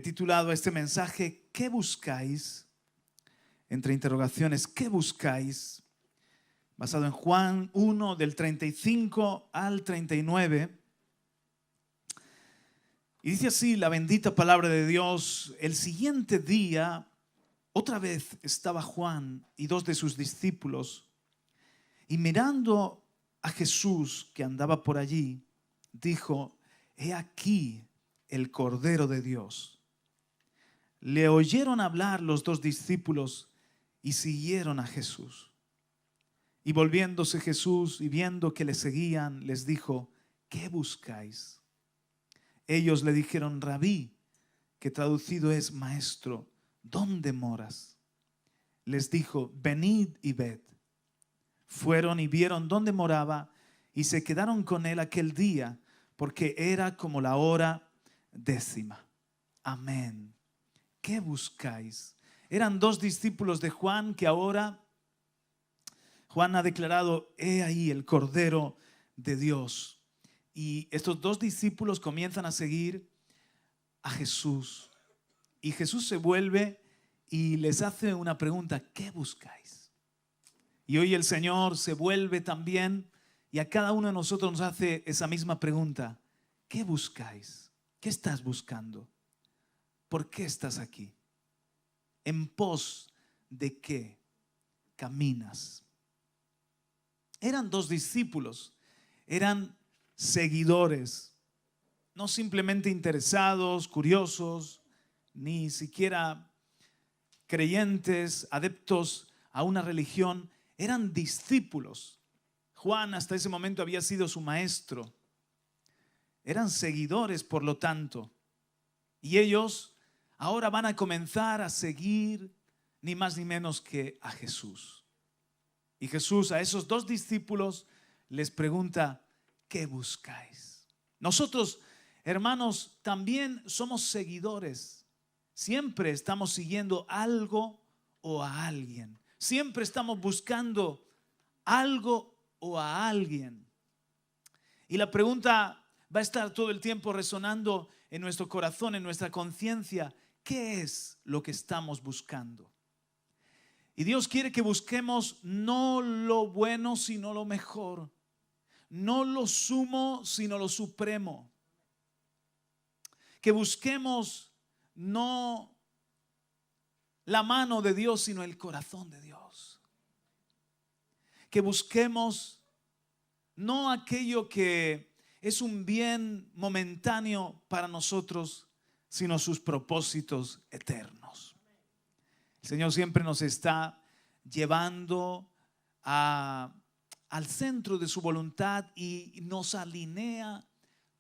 He titulado este mensaje, ¿qué buscáis? Entre interrogaciones, ¿qué buscáis? Basado en Juan 1, del 35 al 39. Y dice así la bendita palabra de Dios: el siguiente día, otra vez estaba Juan y dos de sus discípulos, y mirando a Jesús que andaba por allí, dijo: he aquí el Cordero de Dios. Le oyeron hablar los dos discípulos y siguieron a Jesús. Y volviéndose Jesús y viendo que le seguían, les dijo: ¿qué buscáis? Ellos le dijeron: Rabí, que traducido es maestro, ¿dónde moras? Les dijo: venid y ved. Fueron y vieron dónde moraba y se quedaron con él aquel día, porque era como la hora 10:00. Amén. ¿Qué buscáis? Eran dos discípulos de Juan que ahora Juan ha declarado: he ahí el Cordero de Dios. Y estos dos discípulos comienzan a seguir a Jesús. Y Jesús se vuelve y les hace una pregunta: ¿qué buscáis? Y hoy el Señor se vuelve también y a cada uno de nosotros nos hace esa misma pregunta: ¿qué buscáis? ¿Qué estás buscando? ¿Por qué estás aquí? ¿En pos de qué caminas? Eran dos discípulos, eran seguidores, no simplemente interesados, curiosos, ni siquiera creyentes, adeptos a una religión. Eran discípulos. Juan hasta ese momento había sido su maestro. Eran seguidores, por lo tanto. Y ellos ahora van a comenzar a seguir ni más ni menos que a Jesús. Y Jesús a esos dos discípulos les pregunta: ¿qué buscáis? Nosotros, hermanos, también somos seguidores. Siempre estamos siguiendo algo o a alguien. Siempre estamos buscando algo o a alguien. Y la pregunta va a estar todo el tiempo resonando en nuestro corazón, en nuestra conciencia: ¿qué es lo que estamos buscando? Y Dios quiere que busquemos no lo bueno, sino lo mejor. No lo sumo, sino lo supremo. Que busquemos no la mano de Dios, sino el corazón de Dios. Que busquemos no aquello que es un bien momentáneo para nosotros, sino sus propósitos eternos. El Señor siempre nos está llevando al centro de su voluntad y nos alinea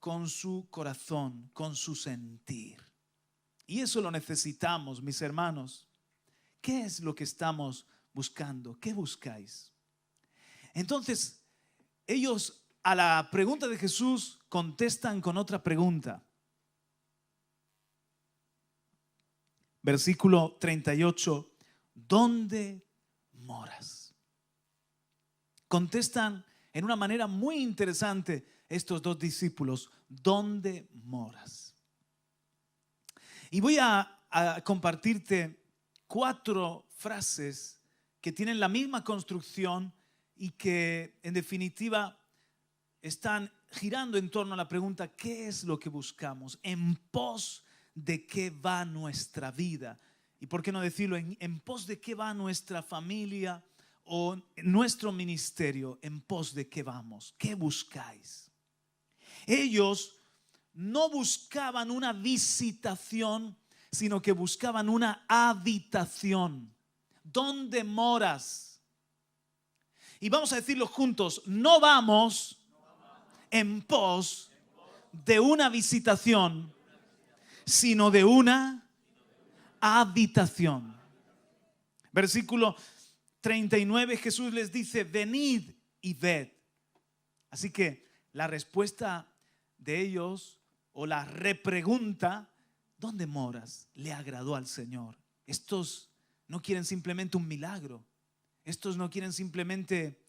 con su corazón, con su sentir. Y eso lo necesitamos, mis hermanos. ¿Qué es lo que estamos buscando? ¿Qué buscáis? Entonces, ellos a la pregunta de Jesús contestan con otra pregunta. Versículo 38, ¿dónde moras? Contestan en una manera muy interesante estos dos discípulos: ¿dónde moras? Y voy a compartirte 4 frases que tienen la misma construcción y que en definitiva están girando en torno a la pregunta: ¿qué es lo que buscamos? ¿En pos de qué va nuestra vida? Y por qué no decirlo, en pos de qué va nuestra familia o nuestro ministerio. ¿En pos de qué vamos? ¿Qué buscáis? Ellos no buscaban una visitación, sino que buscaban una habitación. ¿Dónde moras? Y vamos a decirlo juntos: no vamos en pos de una visitación, sino de una habitación. Versículo 39, Jesús les dice: venid y ved. Así que la respuesta de ellos, o la repregunta: ¿dónde moras?, le agradó al Señor. Estos no quieren simplemente un milagro. Estos no quieren simplemente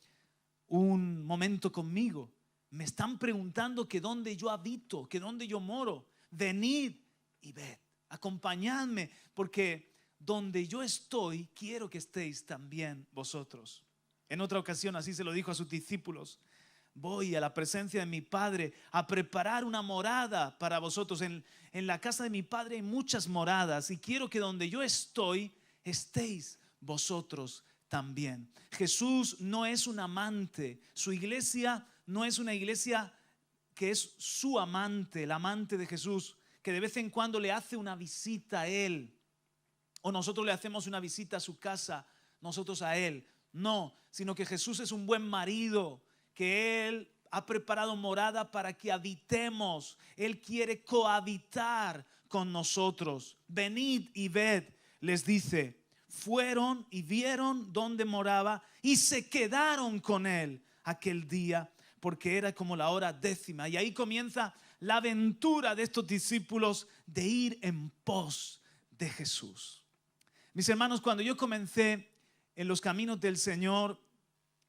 un momento conmigo. Me están preguntando que dónde yo habito, que dónde yo moro. Venid y ved. acompañadme, porque donde yo estoy, quiero que estéis también vosotros. En otra ocasión así se lo dijo a sus discípulos: voy a la presencia de mi Padre a preparar una morada para vosotros. En la casa de mi Padre hay muchas moradas y quiero que donde yo estoy, estéis vosotros también. Jesús no es un amante. Su iglesia no es una iglesia que es su amante, el amante de Jesús, que de vez en cuando le hace una visita a Él. O nosotros le hacemos una visita a su casa, nosotros a Él. No, sino que Jesús es un buen marido, que Él ha preparado morada para que habitemos. Él quiere cohabitar con nosotros. Venid y ved, les dice. Fueron y vieron dónde moraba y se quedaron con Él aquel día, porque era como la hora 10:00. Y ahí comienza la aventura de estos discípulos de ir en pos de Jesús. Mis hermanos, cuando yo comencé en los caminos del Señor,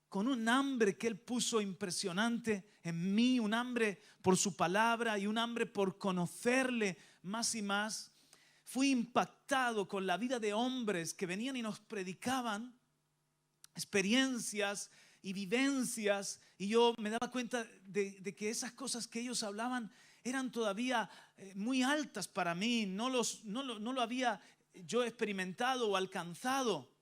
con un hambre que Él puso impresionante en mí, un hambre por su palabra y un hambre por conocerle más y más, fui impactado con la vida de hombres que venían y nos predicaban experiencias y vivencias, y yo me daba cuenta de que esas cosas que ellos hablaban eran todavía muy altas para mí. No lo había yo experimentado o alcanzado.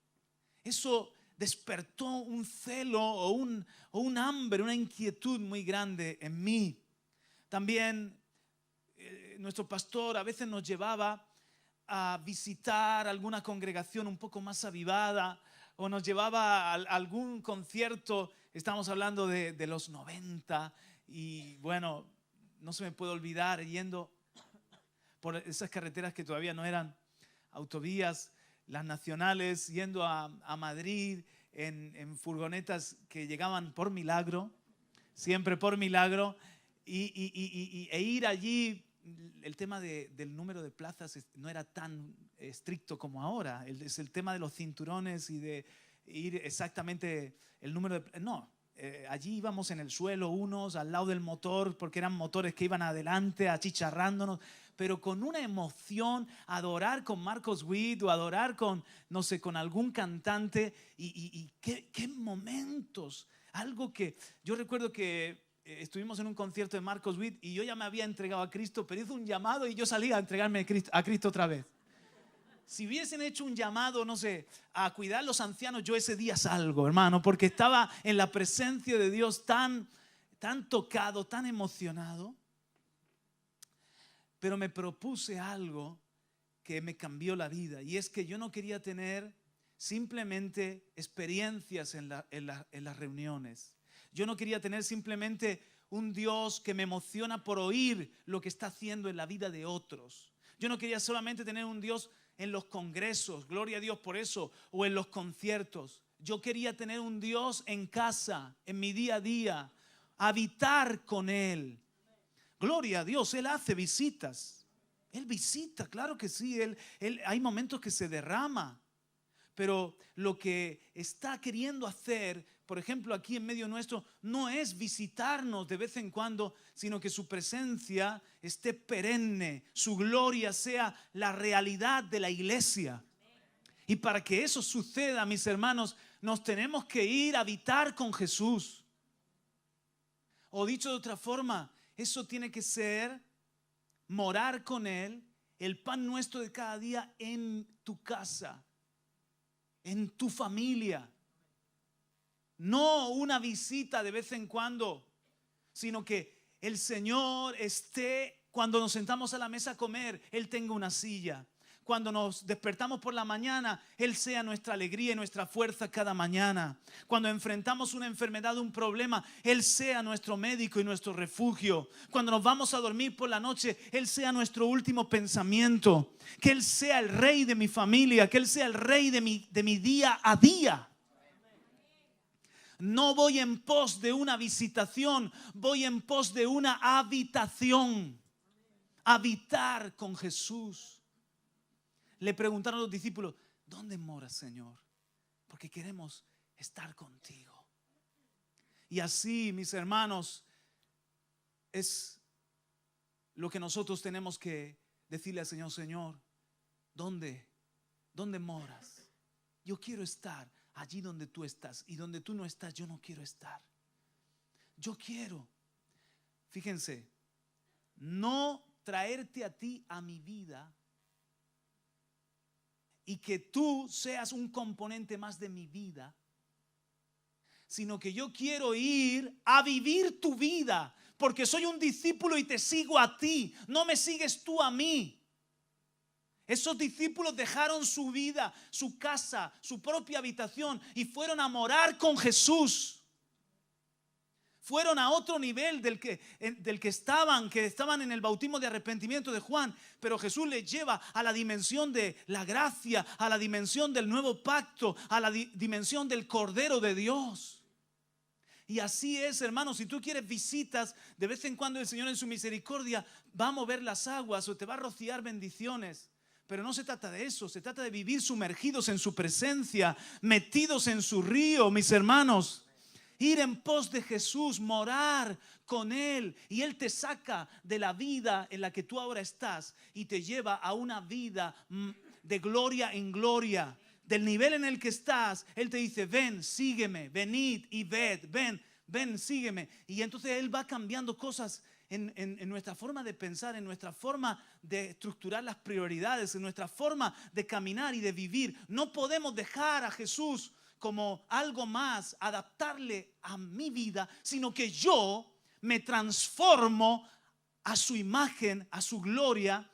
Eso despertó un celo o un hambre, una inquietud muy grande en mí. También nuestro pastor a veces nos llevaba a visitar alguna congregación un poco más avivada, o nos llevaba a algún concierto. Estamos hablando de los 90, y bueno, no se me puede olvidar yendo por esas carreteras que todavía no eran autovías, las nacionales, yendo a Madrid en furgonetas que llegaban por milagro, siempre por milagro, e ir allí. El tema del número de plazas no era tan estricto como ahora. Es el tema de los cinturones y de ir exactamente el número de... No, allí íbamos en el suelo unos al lado del motor, porque eran motores que iban adelante achicharrándonos, pero con una emoción, adorar con Marcos Witt o adorar con, no sé, con algún cantante. Y qué momentos. Algo que yo recuerdo que estuvimos en un concierto de Marcos Witt y yo ya me había entregado a Cristo, pero hizo un llamado y yo salí a entregarme a Cristo otra vez. Si hubiesen hecho un llamado, no sé, a cuidar a los ancianos, yo ese día salgo, hermano, porque estaba en la presencia de Dios tan tocado, tan emocionado. Pero me propuse algo que me cambió la vida, y es que yo no quería tener simplemente experiencias en las reuniones. Yo no quería tener simplemente un Dios que me emociona por oír lo que está haciendo en la vida de otros. Yo no quería solamente tener un Dios en los congresos, gloria a Dios por eso, o en los conciertos. Yo quería tener un Dios en casa, en mi día a día, habitar con Él. Gloria a Dios, Él hace visitas. Él visita, claro que sí. Hay momentos que se derrama. Pero lo que está queriendo hacer, por ejemplo, aquí en medio nuestro, no es visitarnos de vez en cuando, sino que su presencia esté perenne, su gloria sea la realidad de la iglesia. Y para que eso suceda, mis hermanos, nos tenemos que ir a habitar con Jesús. O dicho de otra forma, eso tiene que ser morar con Él, el pan nuestro de cada día en tu casa, en tu familia. No una visita de vez en cuando, sino que el Señor esté cuando nos sentamos a la mesa a comer, Él tenga una silla. Cuando nos despertamos por la mañana, Él sea nuestra alegría y nuestra fuerza cada mañana. Cuando enfrentamos una enfermedad, un problema, Él sea nuestro médico y nuestro refugio. Cuando nos vamos a dormir por la noche, Él sea nuestro último pensamiento. Que Él sea el rey de mi familia, que Él sea el rey de mi día a día. No voy en pos de una visitación, voy en pos de una habitación. Habitar con Jesús. Le preguntaron a los discípulos: ¿dónde moras, Señor? Porque queremos estar contigo. Y así, mis hermanos, es lo que nosotros tenemos que decirle al Señor: Señor, ¿dónde moras? Yo quiero estar allí donde tú estás, y donde tú no estás, yo no quiero estar. Yo quiero, fíjense, no traerte a ti a mi vida y que tú seas un componente más de mi vida, sino que yo quiero ir a vivir tu vida, porque soy un discípulo y te sigo a ti, no me sigues tú a mí. Esos discípulos dejaron su vida, su casa, su propia habitación y fueron a morar con Jesús. Fueron a otro nivel del que estaban en el bautismo de arrepentimiento de Juan. Pero Jesús les lleva a la dimensión de la gracia, a la dimensión del nuevo pacto, a la dimensión del Cordero de Dios. Y así es, hermanos, si tú quieres visitas, de vez en cuando el Señor en su misericordia va a mover las aguas o te va a rociar bendiciones. Pero no se trata de eso, se trata de vivir sumergidos en su presencia, metidos en su río, mis hermanos. Ir en pos de Jesús, morar con Él, y Él te saca de la vida en la que tú ahora estás y te lleva a una vida de gloria en gloria. Del nivel en el que estás, Él te dice: ven, sígueme, venid y ved, ven, sígueme. Y entonces Él va cambiando cosas en nuestra forma de pensar, en nuestra forma de estructurar las prioridades, en nuestra forma de caminar y de vivir. No podemos dejar a Jesús como algo más, adaptarle a mi vida, sino que yo me transformo a su imagen, a su gloria.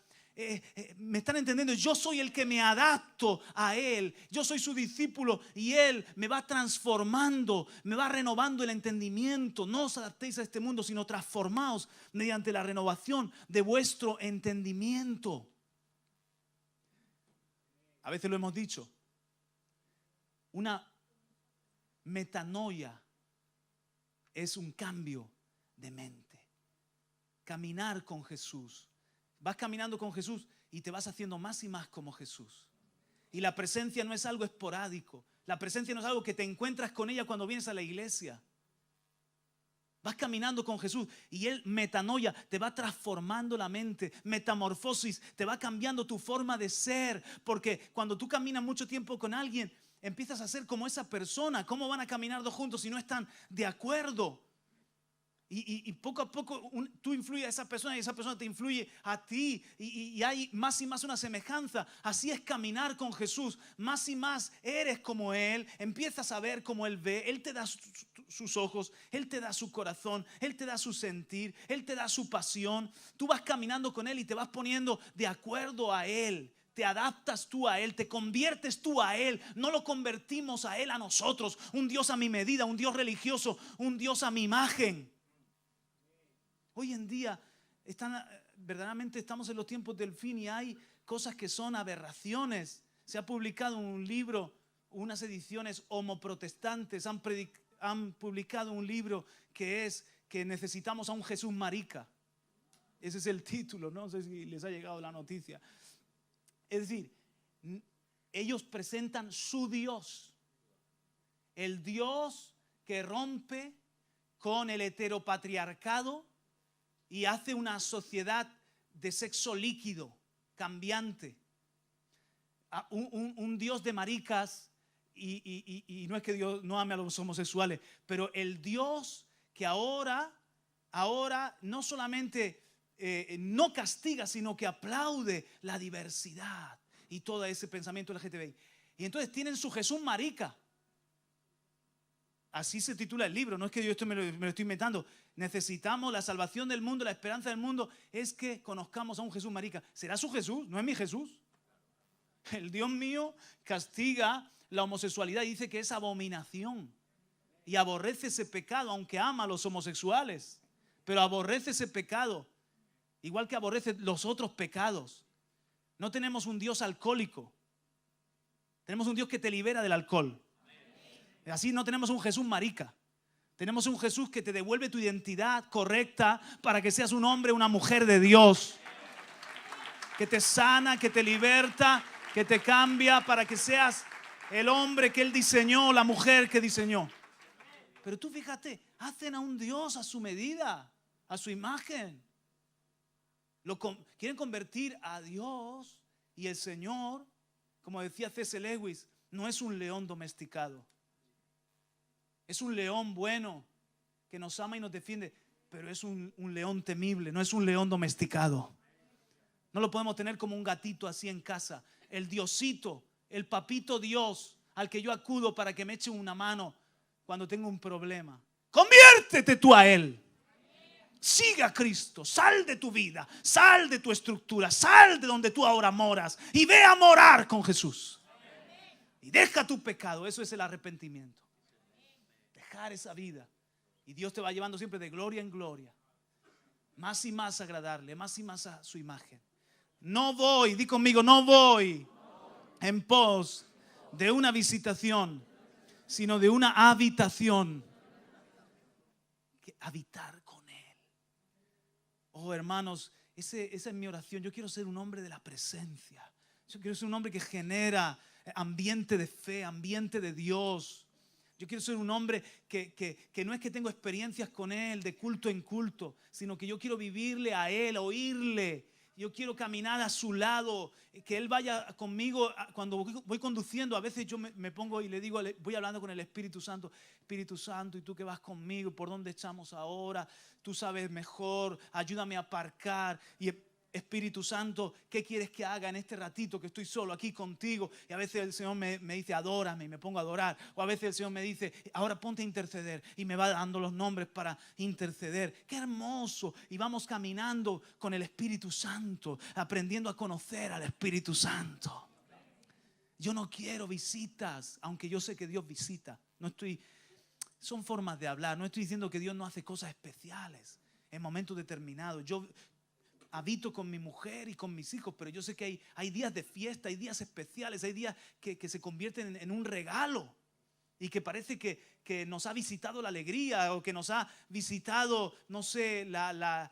¿Me están entendiendo? Yo soy el que me adapto a Él. Yo soy su discípulo y Él me va transformando, me va renovando el entendimiento. No os adaptéis a este mundo, sino transformaos mediante la renovación de vuestro entendimiento. A veces lo hemos dicho. Una metanoia es un cambio de mente. Caminar con Jesús. Vas caminando con Jesús y te vas haciendo más y más como Jesús. Y la presencia no es algo esporádico. La presencia no es algo que te encuentras con ella cuando vienes a la iglesia. Vas caminando con Jesús y Él, metanoia, te va transformando la mente. Metamorfosis, te va cambiando tu forma de ser. Porque cuando tú caminas mucho tiempo con alguien, empiezas a ser como esa persona. ¿Cómo van a caminar dos juntos si no están de acuerdo? Y poco a poco tú influyes a esa persona y esa persona te influye a ti. Y hay más y más una semejanza. Así es caminar con Jesús. Más y más eres como Él. Empiezas a ver como Él ve. Él te da sus ojos. Él te da su corazón. Él te da su sentir. Él te da su pasión. Tú vas caminando con Él y te vas poniendo de acuerdo a Él. Te adaptas tú a Él, te conviertes tú a Él. No lo convertimos a Él a nosotros. Un Dios a mi medida, un Dios religioso, un Dios a mi imagen. Hoy en día verdaderamente estamos en los tiempos del fin y hay cosas que son aberraciones. Se ha publicado un libro, unas ediciones homoprotestantes han publicado un libro que es que necesitamos a un Jesús marica. Ese es el título, no sé si les ha llegado la noticia. Es decir, ellos presentan su Dios, el Dios que rompe con el heteropatriarcado y hace una sociedad de sexo líquido, cambiante. Un Dios de maricas y no es que Dios no ame a los homosexuales, pero el Dios que ahora no solamente no castiga, sino que aplaude la diversidad y todo ese pensamiento LGTBI. Y entonces tienen su Jesús marica. Así se titula el libro, no es que yo esto me lo estoy inventando. Necesitamos la salvación del mundo, la esperanza del mundo es que conozcamos a un Jesús marica. ¿Será su Jesús? ¿No es mi Jesús? El Dios mío castiga la homosexualidad y dice que es abominación. Y aborrece ese pecado, aunque ama a los homosexuales. Pero aborrece ese pecado, igual que aborrece los otros pecados. No tenemos un Dios alcohólico. Tenemos un Dios que te libera del alcohol. Así no tenemos un Jesús marica. Tenemos un Jesús que te devuelve tu identidad correcta para que seas un hombre, una mujer de Dios. Que te sana, que te liberta, que te cambia para que seas el hombre que Él diseñó, la mujer que diseñó. Pero tú fíjate, hacen a un Dios a su medida, a su imagen. Quieren convertir a Dios Y el Señor, como decía C.S. Lewis, no es un león domesticado. Es un león bueno que nos ama y nos defiende, pero es un león temible, no es un león domesticado. No lo podemos tener como un gatito así en casa. El Diosito, el papito Dios al que yo acudo para que me eche una mano cuando tengo un problema. Conviértete tú a Él. Siga a Cristo, sal de tu vida, sal de tu estructura, sal de donde tú ahora moras y ve a morar con Jesús. Y deja tu pecado, eso es el arrepentimiento. Dejar esa vida. Y Dios te va llevando siempre de gloria en gloria. Más y más agradarle, más y más a su imagen. No voy, di conmigo, no voy en pos de una visitación, sino de una habitación. Que habitar con Él. Oh, hermanos, esa es mi oración. Yo quiero ser un hombre de la presencia. Yo quiero ser un hombre que genera ambiente de fe, ambiente de Dios. Yo quiero ser un hombre que no es que tengo experiencias con Él de culto en culto, sino que yo quiero vivirle a Él, oírle. Yo quiero caminar a su lado, que Él vaya conmigo. Cuando voy conduciendo, a veces yo me pongo y le digo, voy hablando con el Espíritu Santo. Espíritu Santo, ¿y tú que vas conmigo? ¿Por dónde echamos ahora? Tú sabes mejor, ayúdame a aparcar. Y Espíritu Santo, ¿qué quieres que haga en este ratito que estoy solo aquí contigo? Y a veces el Señor me dice, adórame, y me pongo a adorar. O a veces el Señor me dice, ahora ponte a interceder, y me va dando los nombres para interceder. ¡Qué hermoso! Y vamos caminando con el Espíritu Santo, aprendiendo a conocer al Espíritu Santo. Yo no quiero visitas, aunque yo sé que Dios visita. Son formas de hablar. No estoy diciendo que Dios no hace cosas especiales en momentos determinados. Yo habito con mi mujer y con mis hijos, pero yo sé que hay días de fiesta, hay días especiales, hay días que se convierten en un regalo y que parece que nos ha visitado la alegría o que nos ha visitado, no sé, la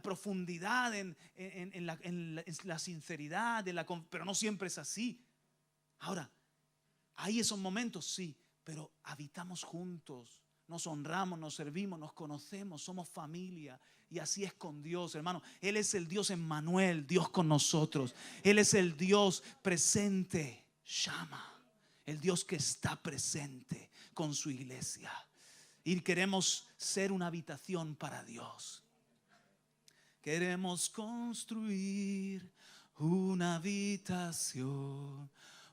profundidad en la sinceridad, pero no siempre es así. Ahora, hay esos momentos, sí, pero habitamos juntos. Nos honramos, nos servimos, nos conocemos, somos familia. Y así es con Dios, hermano. Él es el Dios Emmanuel, Dios con nosotros. Él es el Dios presente, Shama. El Dios que está presente con su iglesia. Y queremos ser una habitación para Dios. Queremos construir una habitación,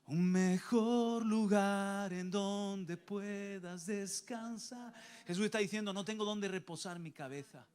un mejor lugar en donde puedas descansar. Jesús está diciendo, no tengo donde reposar mi cabeza.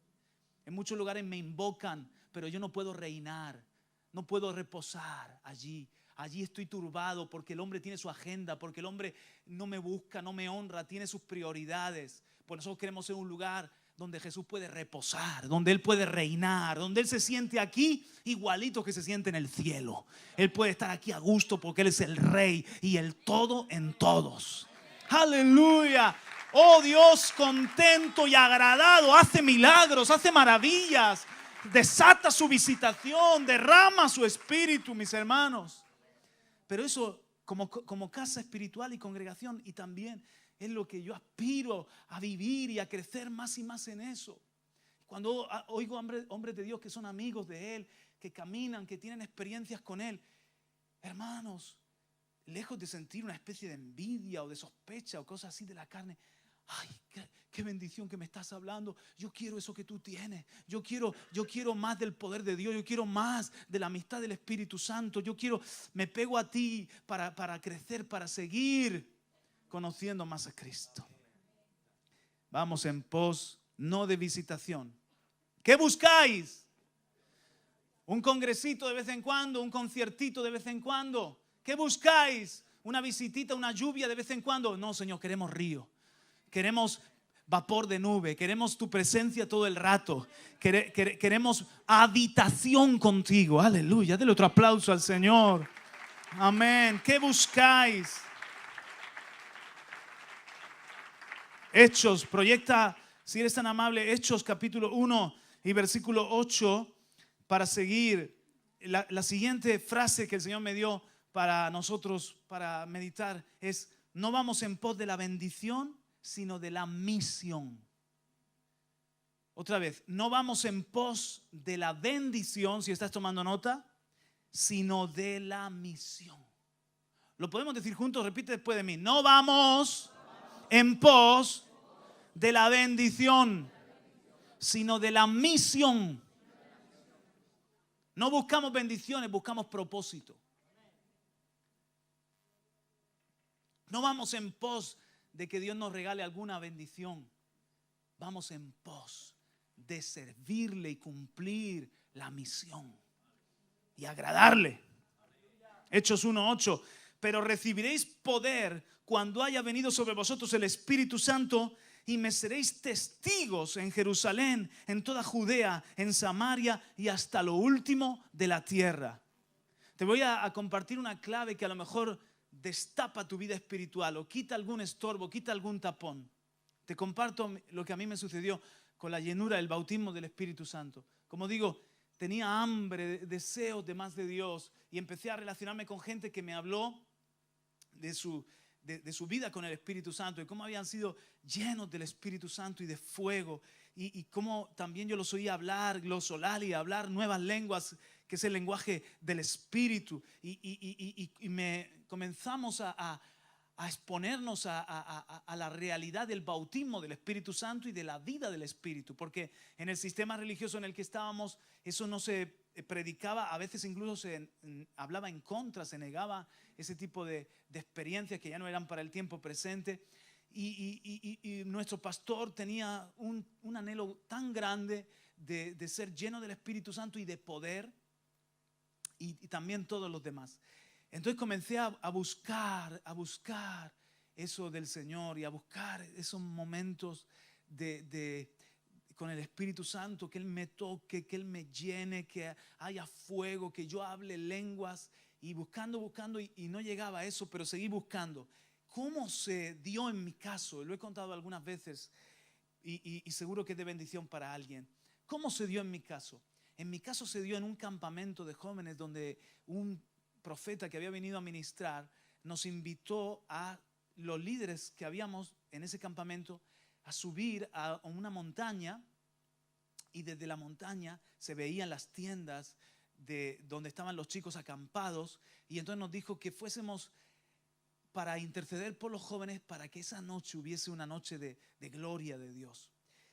En muchos lugares me invocan, pero yo no puedo reinar, no puedo reposar allí. Allí estoy turbado porque el hombre tiene su agenda, porque el hombre no me busca, no me honra, tiene sus prioridades. Por nosotros queremos ser un lugar donde Jesús puede reposar, donde Él puede reinar, donde Él se siente aquí igualito que se siente en el cielo. Él puede estar aquí a gusto porque Él es el Rey y el todo en todos. ¡Aleluya! Oh, Dios contento y agradado, hace milagros, hace maravillas, desata su visitación, derrama su espíritu, mis hermanos. Pero eso como casa espiritual y congregación, y también es lo que yo aspiro a vivir y a crecer más y más en eso. Cuando oigo hombres de Dios que son amigos de Él, que caminan, que tienen experiencias con Él, hermanos, lejos de sentir una especie de envidia o de sospecha o cosas así de la carne, ay, qué bendición que me estás hablando. Yo quiero eso que tú tienes. Yo quiero más del poder de Dios. Yo quiero más de la amistad del Espíritu Santo. Me pego a ti para crecer, para seguir conociendo más a Cristo. Vamos en pos, no de visitación. ¿Qué buscáis? ¿Un congresito de vez en cuando? ¿Un conciertito de vez en cuando? ¿Qué buscáis? ¿Una visitita, una lluvia de vez en cuando? No, Señor, queremos río. Queremos vapor de nube. Queremos tu presencia todo el rato. Queremos habitación contigo. Aleluya. Dale otro aplauso al Señor. Amén. ¿Qué buscáis? Hechos, proyecta, si eres tan amable, Hechos capítulo 1 y versículo 8 para seguir. La siguiente frase que el Señor me dio para nosotros, para meditar, es: no vamos en pos de la bendición, sino de la misión. Otra vez, no vamos en pos de la bendición, si estás tomando nota, sino de la misión. Lo podemos decir juntos, repite después de mí. No vamos en pos de la bendición, sino de la misión. No buscamos bendiciones, buscamos propósito. No vamos en pos de que Dios nos regale alguna bendición. Vamos en pos de servirle y cumplir la misión y agradarle. Hechos 1:8. Pero recibiréis poder cuando haya venido sobre vosotros el Espíritu Santo y me seréis testigos en Jerusalén, en toda Judea, en Samaria y hasta lo último de la tierra. Te voy a compartir una clave que a lo mejor destapa tu vida espiritual o quita algún estorbo, quita algún tapón. Te comparto lo que a mí me sucedió con la llenura, el bautismo del Espíritu Santo. Como digo, tenía hambre, deseos de más de Dios y empecé a relacionarme con gente que me habló de su vida con el Espíritu Santo y cómo habían sido llenos del Espíritu Santo y de fuego y cómo también yo los oía hablar glosolali, hablar nuevas lenguas, que es el lenguaje del Espíritu y comenzamos a exponernos a la realidad del bautismo del Espíritu Santo y de la vida del Espíritu, porque en el sistema religioso en el que estábamos eso no se predicaba, a veces incluso se hablaba en contra, se negaba ese tipo de experiencias que ya no eran para el tiempo presente y nuestro pastor tenía un anhelo tan grande de ser lleno del Espíritu Santo y de poder y también todos los demás. Entonces comencé a buscar eso del Señor y a buscar esos momentos con el Espíritu Santo, que Él me toque, que Él me llene, que haya fuego, que yo hable lenguas y buscando y no llegaba a eso, pero seguí buscando. ¿Cómo se dio en mi caso? Lo he contado algunas veces y seguro que es de bendición para alguien. ¿Cómo se dio en mi caso? En mi caso se dio en un campamento de jóvenes donde un profeta que había venido a ministrar nos invitó a los líderes que habíamos en ese campamento a subir a una montaña y desde la montaña se veían las tiendas de donde estaban los chicos acampados y entonces nos dijo que fuésemos para interceder por los jóvenes para que esa noche hubiese una noche de gloria de Dios.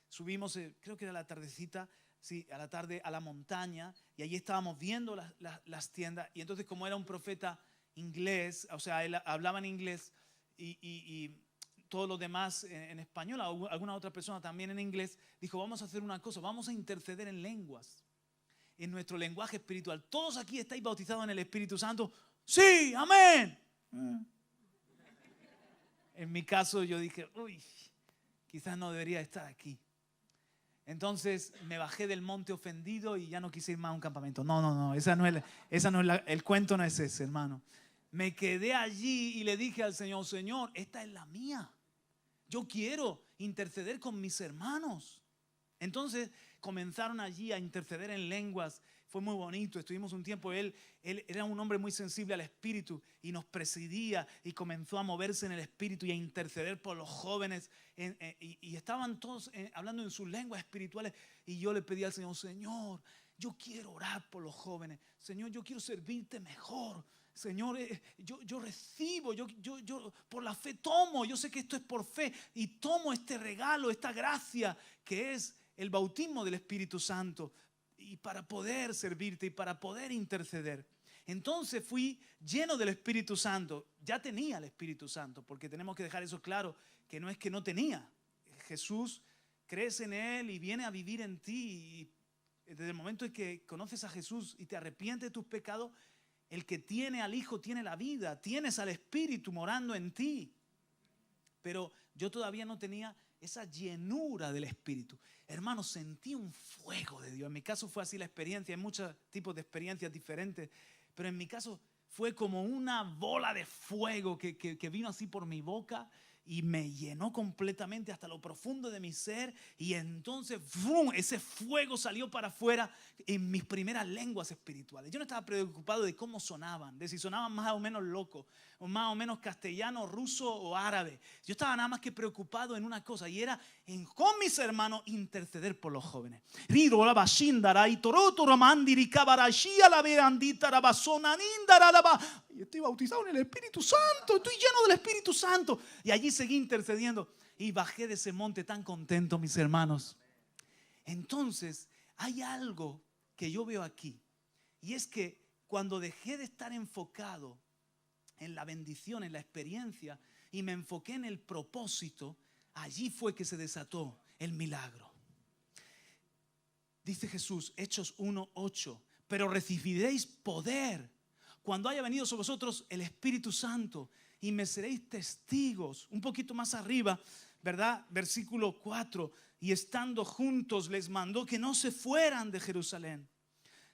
Subimos, creo que era la tardecita, sí, a la tarde a la montaña y allí estábamos viendo las tiendas y entonces como era un profeta inglés, o sea, él hablaba en inglés y todos los demás en español, alguna otra persona también en inglés, dijo, vamos a hacer una cosa, vamos a interceder en lenguas, en nuestro lenguaje espiritual. ¿Todos aquí estáis bautizados en el Espíritu Santo? Sí, amén. En mi caso yo dije, uy, quizás no debería estar aquí. Entonces me bajé del monte ofendido y ya no quise ir más a un campamento. No, el cuento no es ese, hermano. Me quedé allí y le dije al Señor, Señor, esta es la mía. Yo quiero interceder con mis hermanos. Entonces comenzaron allí a interceder en lenguas. Fue muy bonito, estuvimos un tiempo, él era un hombre muy sensible al Espíritu y nos presidía y comenzó a moverse en el Espíritu y a interceder por los jóvenes y estaban todos hablando en sus lenguas espirituales y yo le pedí al Señor, Señor, yo quiero orar por los jóvenes, Señor, yo quiero servirte mejor, Señor, yo recibo, yo por la fe tomo, yo sé que esto es por fe y tomo este regalo, esta gracia que es el bautismo del Espíritu Santo y para poder servirte y para poder interceder. Entonces fui lleno del Espíritu Santo. Ya tenía el Espíritu Santo, porque tenemos que dejar eso claro, que no es que no tenía. Jesús, crees en Él y viene a vivir en ti. Y desde el momento en que conoces a Jesús y te arrepientes de tus pecados, el que tiene al Hijo tiene la vida. Tienes al Espíritu morando en ti. Pero yo todavía no tenía esa llenura del Espíritu. Hermanos, sentí un fuego de Dios. En mi caso fue así la experiencia. Hay muchos tipos de experiencias diferentes, pero en mi caso fue como una bola de fuego que vino así por mi boca y me llenó completamente hasta lo profundo de mi ser. Y entonces ¡fum!, ese fuego salió para afuera en mis primeras lenguas espirituales. Yo no estaba preocupado de cómo sonaban, de si sonaban más o menos locos, o más o menos castellano, ruso o árabe. Yo estaba nada más que preocupado en una cosa, y era con mis hermanos interceder por los jóvenes. Y estoy bautizado en el Espíritu Santo, estoy lleno del Espíritu Santo. Y allí seguí intercediendo y bajé de ese monte tan contento, mis hermanos. Entonces, hay algo que yo veo aquí, y es que cuando dejé de estar enfocado en la bendición, en la experiencia, y me enfoqué en el propósito, allí fue que se desató el milagro. Dice Jesús, Hechos 1:8, pero recibiréis poder cuando haya venido sobre vosotros el Espíritu Santo, y me seréis testigos. Un poquito más arriba, ¿verdad? Versículo 4, y estando juntos les mandó que no se fueran de Jerusalén,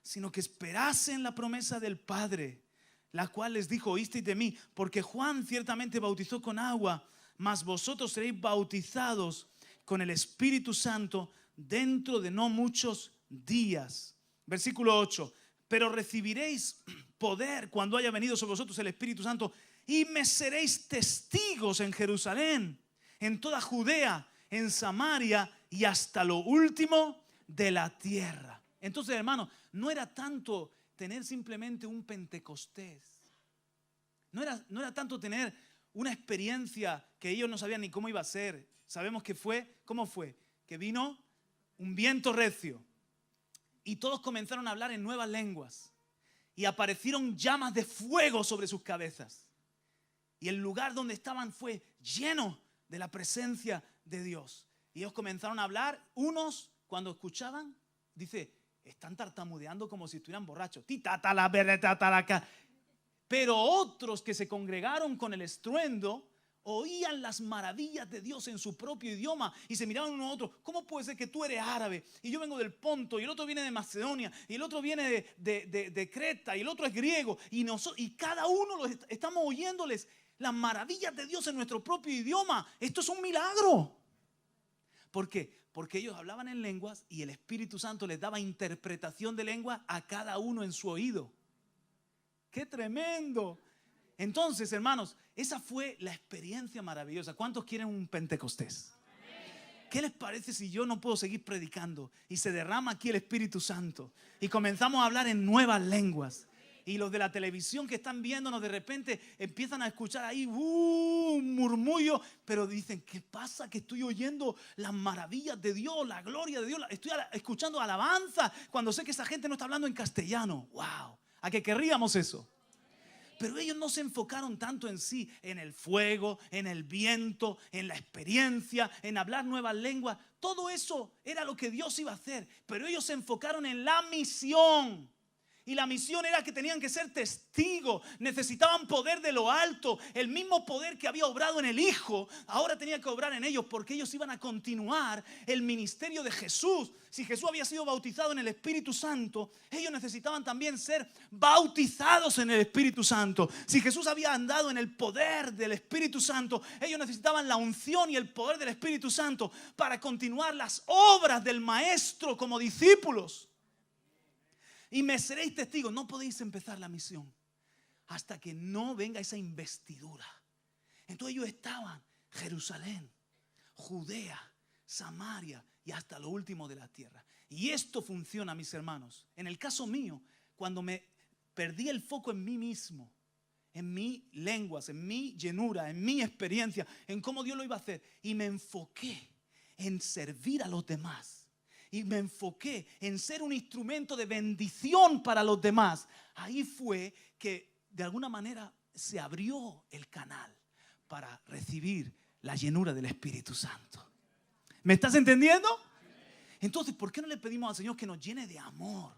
sino que esperasen la promesa del Padre, la cual les dijo, oísteis de mí, porque Juan ciertamente bautizó con agua, mas vosotros seréis bautizados con el Espíritu Santo dentro de no muchos días. Versículo 8, pero recibiréis poder cuando haya venido sobre vosotros el Espíritu Santo, y me seréis testigos en Jerusalén, en toda Judea, en Samaria y hasta lo último de la tierra. Entonces, hermano, no era tanto tener simplemente un Pentecostés, no era tanto tener una experiencia que ellos no sabían ni cómo iba a ser. Sabemos que ¿cómo fue? Que vino un viento recio y todos comenzaron a hablar en nuevas lenguas, y aparecieron llamas de fuego sobre sus cabezas, y el lugar donde estaban fue lleno de la presencia de Dios. Y ellos comenzaron a hablar. Unos, cuando escuchaban, dice, están tartamudeando como si estuvieran borrachos. Pero otros que se congregaron con el estruendo oían las maravillas de Dios en su propio idioma y se miraban uno a otro. ¿Cómo puede ser que tú eres árabe y yo vengo del Ponto, y el otro viene de Macedonia, y el otro viene de Creta, y el otro es griego, y cada uno estamos oyéndoles las maravillas de Dios en nuestro propio idioma? Esto es un milagro. ¿Por qué? Porque ellos hablaban en lenguas y el Espíritu Santo les daba interpretación de lengua a cada uno en su oído. ¡Qué tremendo! Entonces, hermanos, esa fue la experiencia maravillosa. ¿Cuántos quieren un Pentecostés? ¿Qué les parece si yo no puedo seguir predicando y se derrama aquí el Espíritu Santo y comenzamos a hablar en nuevas lenguas? Y los de la televisión que están viéndonos de repente empiezan a escuchar ahí un murmullo, pero dicen, ¿qué pasa? Que estoy oyendo las maravillas de Dios, la gloria de Dios, estoy escuchando alabanza cuando sé que esa gente no está hablando en castellano. ¡Wow! ¿A qué querríamos eso? Pero ellos no se enfocaron tanto en sí, en el fuego, en el viento, en la experiencia, en hablar nuevas lenguas. Todo eso era lo que Dios iba a hacer, pero ellos se enfocaron en la misión. Y la misión era que tenían que ser testigos, necesitaban poder de lo alto. El mismo poder que había obrado en el Hijo, ahora tenía que obrar en ellos, porque ellos iban a continuar el ministerio de Jesús. Si Jesús había sido bautizado en el Espíritu Santo, ellos necesitaban también ser bautizados en el Espíritu Santo. Si Jesús había andado en el poder del Espíritu Santo, ellos necesitaban la unción y el poder del Espíritu Santo para continuar las obras del Maestro como discípulos. Y me seréis testigos. No podéis empezar la misión hasta que no venga esa investidura. Entonces ellos estaban Jerusalén, Judea, Samaria y hasta lo último de la tierra. Y esto funciona, mis hermanos. En el caso mío, cuando me perdí el foco en mí mismo, en mis lenguas, en mi llenura, en mi experiencia, en cómo Dios lo iba a hacer, y me enfoqué en servir a los demás, y me enfoqué en ser un instrumento de bendición para los demás, ahí fue que de alguna manera se abrió el canal para recibir la llenura del Espíritu Santo. ¿Me estás entendiendo? Entonces, ¿por qué no le pedimos al Señor que nos llene de amor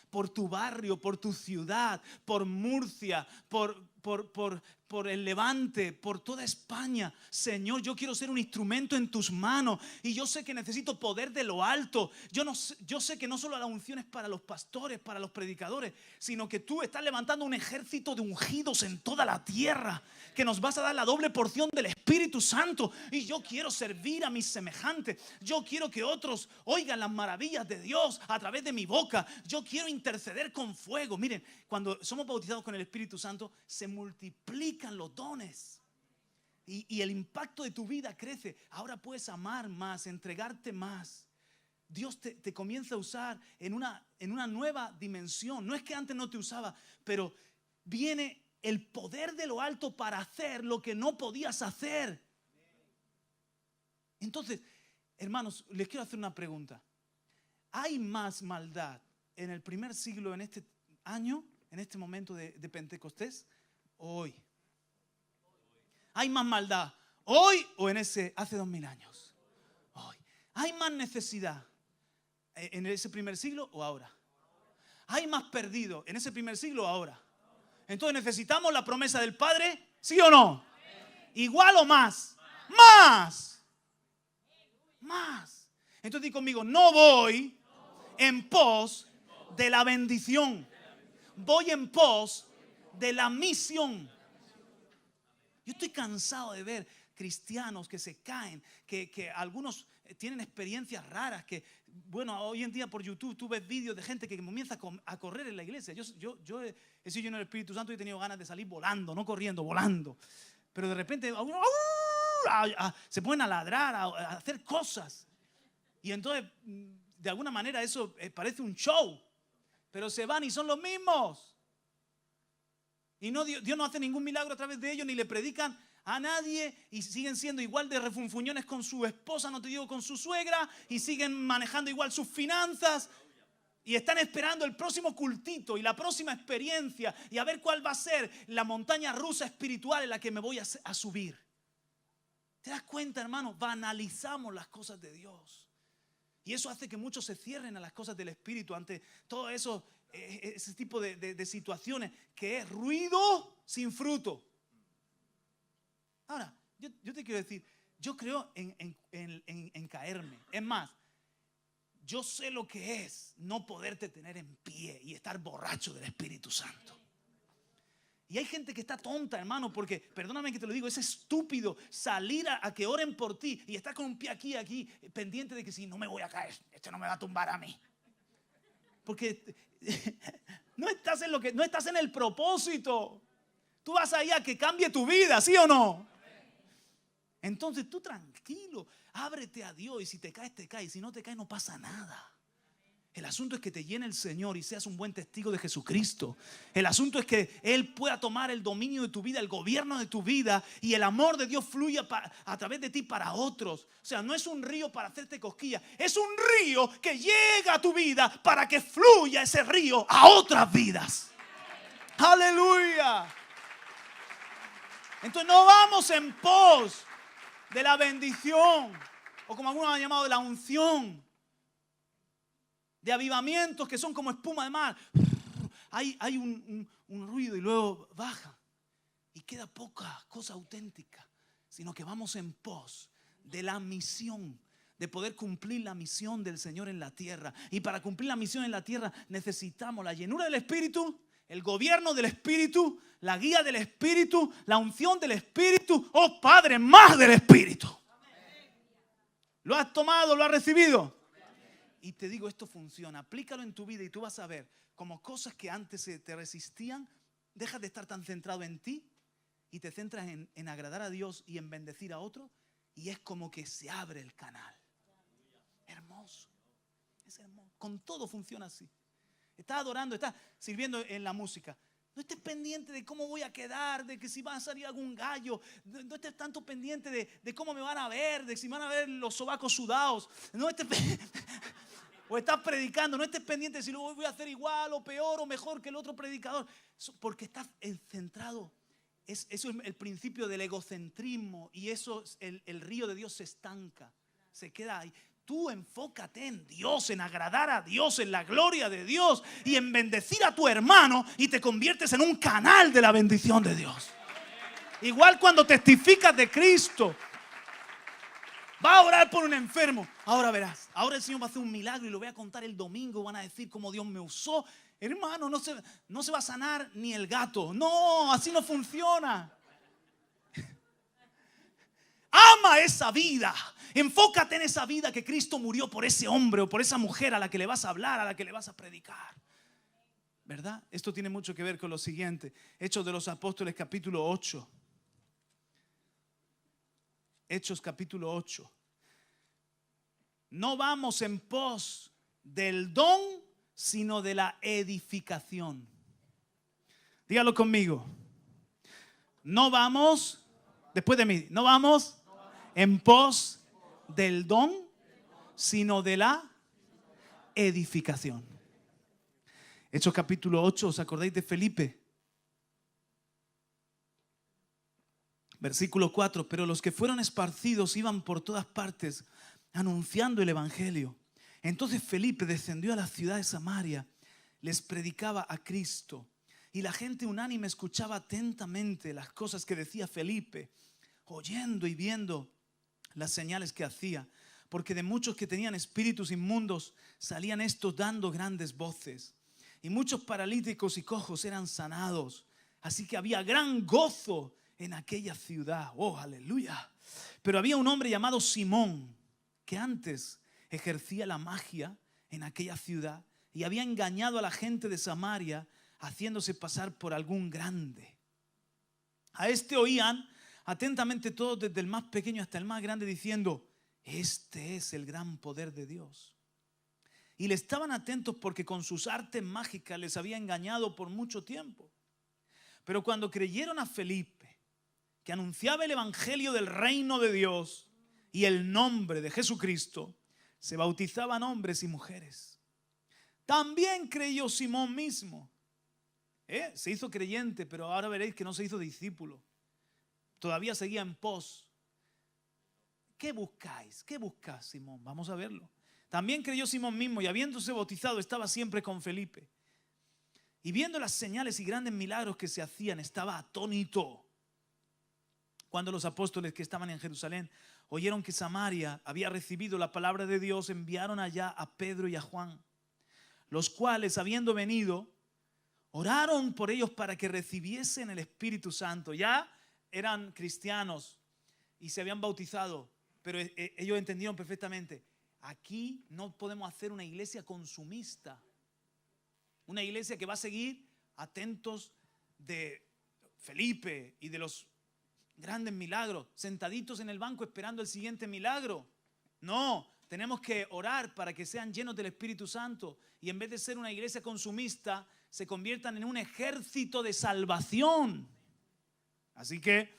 por tu barrio, por tu ciudad, por Murcia, por por el Levante, por toda España. Señor, yo quiero ser un instrumento en tus manos. Y yo sé que necesito poder de lo alto. Yo sé que no solo la unción es para los pastores, para los predicadores, sino que tú estás levantando un ejército de ungidos en toda la tierra, que nos vas a dar la doble porción del Espíritu Santo. Y yo quiero servir a mis semejantes. Yo quiero que otros oigan las maravillas de Dios a través de mi boca. Yo quiero interceder con fuego. Miren, cuando somos bautizados con el Espíritu Santo, se multiplican los dones. Y el impacto de tu vida crece. Ahora puedes amar más, entregarte más. Dios te comienza a usar en una nueva dimensión. No es que antes no te usaba, pero viene el poder de lo alto para hacer lo que no podías hacer. Entonces, hermanos, les quiero hacer una pregunta. ¿Hay más maldad en el primer siglo, en este año, en este momento de Pentecostés, o hoy? ¿Hay más maldad hoy o en hace 2000 años? Hoy. ¿Hay más necesidad en ese primer siglo o ahora? ¿Hay más perdido en ese primer siglo o ahora? Entonces, ¿necesitamos la promesa del Padre? ¿Sí o no? ¿Igual o más? Más. Más. Entonces di conmigo, no voy en pos de la bendición. Voy en pos de la misión. Yo estoy cansado de ver cristianos que se caen, que algunos tienen experiencias raras, que bueno, hoy en día por YouTube tú ves vídeos de gente que comienza a correr en la iglesia. Yo he sido lleno del Espíritu Santo y he tenido ganas de salir volando, no corriendo, volando. Pero de repente se ponen a ladrar, a hacer cosas. Y entonces, de alguna manera eso parece un show. Pero se van y son los mismos. Y Dios no hace ningún milagro a través de ellos, ni le predican a nadie, y siguen siendo igual de refunfuñones con su esposa, no te digo con su suegra, y siguen manejando igual sus finanzas, y están esperando el próximo cultito y la próxima experiencia, y a ver cuál va a ser la montaña rusa espiritual en la que me voy a subir. ¿Te das cuenta, hermano? Banalizamos las cosas de Dios, y eso hace que muchos se cierren a las cosas del Espíritu ante todo eso, ese tipo de situaciones que es ruido sin fruto. Ahora, yo te quiero decir, yo creo en caerme. Es más, yo sé lo que es no poderte tener en pie y estar borracho del Espíritu Santo. Y hay gente que está tonta, hermano, porque, perdóname que te lo digo, es estúpido salir a que oren por ti y estar con un pie aquí, pendiente de que si no me voy a caer, esto no me va a tumbar a mí. Porque no estás en el propósito. Tú vas ahí a que cambie tu vida, ¿sí o no? Entonces tú tranquilo, ábrete a Dios, y si te caes, te caes. Si no te caes, no pasa nada. El asunto es que te llene el Señor y seas un buen testigo de Jesucristo. El asunto es que Él pueda tomar el dominio de tu vida, el gobierno de tu vida, y el amor de Dios fluya a través de ti para otros. O sea, no es un río para hacerte cosquillas, es un río que llega a tu vida para que fluya ese río a otras vidas. Aleluya. Entonces no vamos en pos de la bendición, o como algunos han llamado, de la unción, de avivamientos que son como espuma de mar. Hay un ruido y luego baja y queda poca cosa auténtica, sino que vamos en pos de la misión, de poder cumplir la misión del Señor en la tierra. Y para cumplir la misión en la tierra necesitamos la llenura del Espíritu, el gobierno del Espíritu, la guía del Espíritu, la unción del Espíritu. Oh Padre, más del Espíritu. ¿Lo has tomado? ¿Lo has recibido? Y te digo, esto funciona. Aplícalo en tu vida y tú vas a ver como cosas que antes te resistían, dejas de estar tan centrado en ti y te centras en agradar a Dios y en bendecir a otro, y es como que se abre el canal. Hermoso. Es hermoso. Con todo funciona así. Estás adorando, estás sirviendo en la música. No estés pendiente de cómo voy a quedar, de que si va a salir algún gallo. No estés tanto pendiente de cómo me van a ver, de si van a ver los sobacos sudados. No estés o estás predicando, no estés pendiente de si lo voy a hacer igual o peor o mejor que el otro predicador. Porque estás centrado. Eso es el principio del egocentrismo, y eso el río de Dios se estanca, se queda ahí. Tú enfócate en Dios, en agradar a Dios, en la gloria de Dios y en bendecir a tu hermano, y te conviertes en un canal de la bendición de Dios. Igual cuando testificas de Cristo. Va a orar por un enfermo. Ahora verás. Ahora el Señor va a hacer un milagro y lo voy a contar el domingo. Van a decir cómo Dios me usó. Hermano, no se va a sanar ni el gato. No, así no funciona. Ama esa vida. Enfócate en esa vida que Cristo murió por ese hombre o por esa mujer a la que le vas a hablar, a la que le vas a predicar. ¿Verdad? Esto tiene mucho que ver con lo siguiente. Hechos de los Apóstoles capítulo 8. Hechos capítulo 8. No vamos en pos del don, sino de la edificación. Dígalo conmigo. No vamos, después de mí, no vamos en pos del don, sino de la edificación. Hechos capítulo 8, ¿os acordáis de Felipe? Versículo 4, pero los que fueron esparcidos iban por todas partes anunciando el evangelio. Entonces Felipe descendió a la ciudad de Samaria, les predicaba a Cristo y la gente unánime escuchaba atentamente las cosas que decía Felipe, oyendo y viendo las señales que hacía, porque de muchos que tenían espíritus inmundos salían estos dando grandes voces y muchos paralíticos y cojos eran sanados, así que había gran gozo en aquella ciudad. Oh, aleluya. Pero había un hombre llamado Simón que antes ejercía la magia en aquella ciudad y había engañado a la gente de Samaria haciéndose pasar por algún grande. A este oían atentamente todos, desde el más pequeño hasta el más grande, diciendo: este es el gran poder de Dios. Y le estaban atentos porque con sus artes mágicas les había engañado por mucho tiempo. Pero cuando creyeron a Felipe, que anunciaba el evangelio del reino de Dios y el nombre de Jesucristo, se bautizaban hombres y mujeres. También creyó Simón mismo. Se hizo creyente, pero ahora veréis que no se hizo discípulo. Todavía seguía en pos. ¿Qué buscáis? ¿Qué buscas, Simón? Vamos a verlo. También creyó Simón mismo y habiéndose bautizado estaba siempre con Felipe. Y viendo las señales y grandes milagros que se hacían, estaba atónito. Cuando los apóstoles que estaban en Jerusalén oyeron que Samaria había recibido la palabra de Dios, enviaron allá a Pedro y a Juan, los cuales, habiendo venido, oraron por ellos para que recibiesen el Espíritu Santo. Ya eran cristianos y se habían bautizado, pero ellos entendieron perfectamente: aquí no podemos hacer una iglesia consumista, una iglesia que va a seguir atentos de Felipe y de los grandes milagros, sentaditos en el banco esperando el siguiente milagro. No, tenemos que orar para que sean llenos del Espíritu Santo y en vez de ser una iglesia consumista, se conviertan en un ejército de salvación. Así que,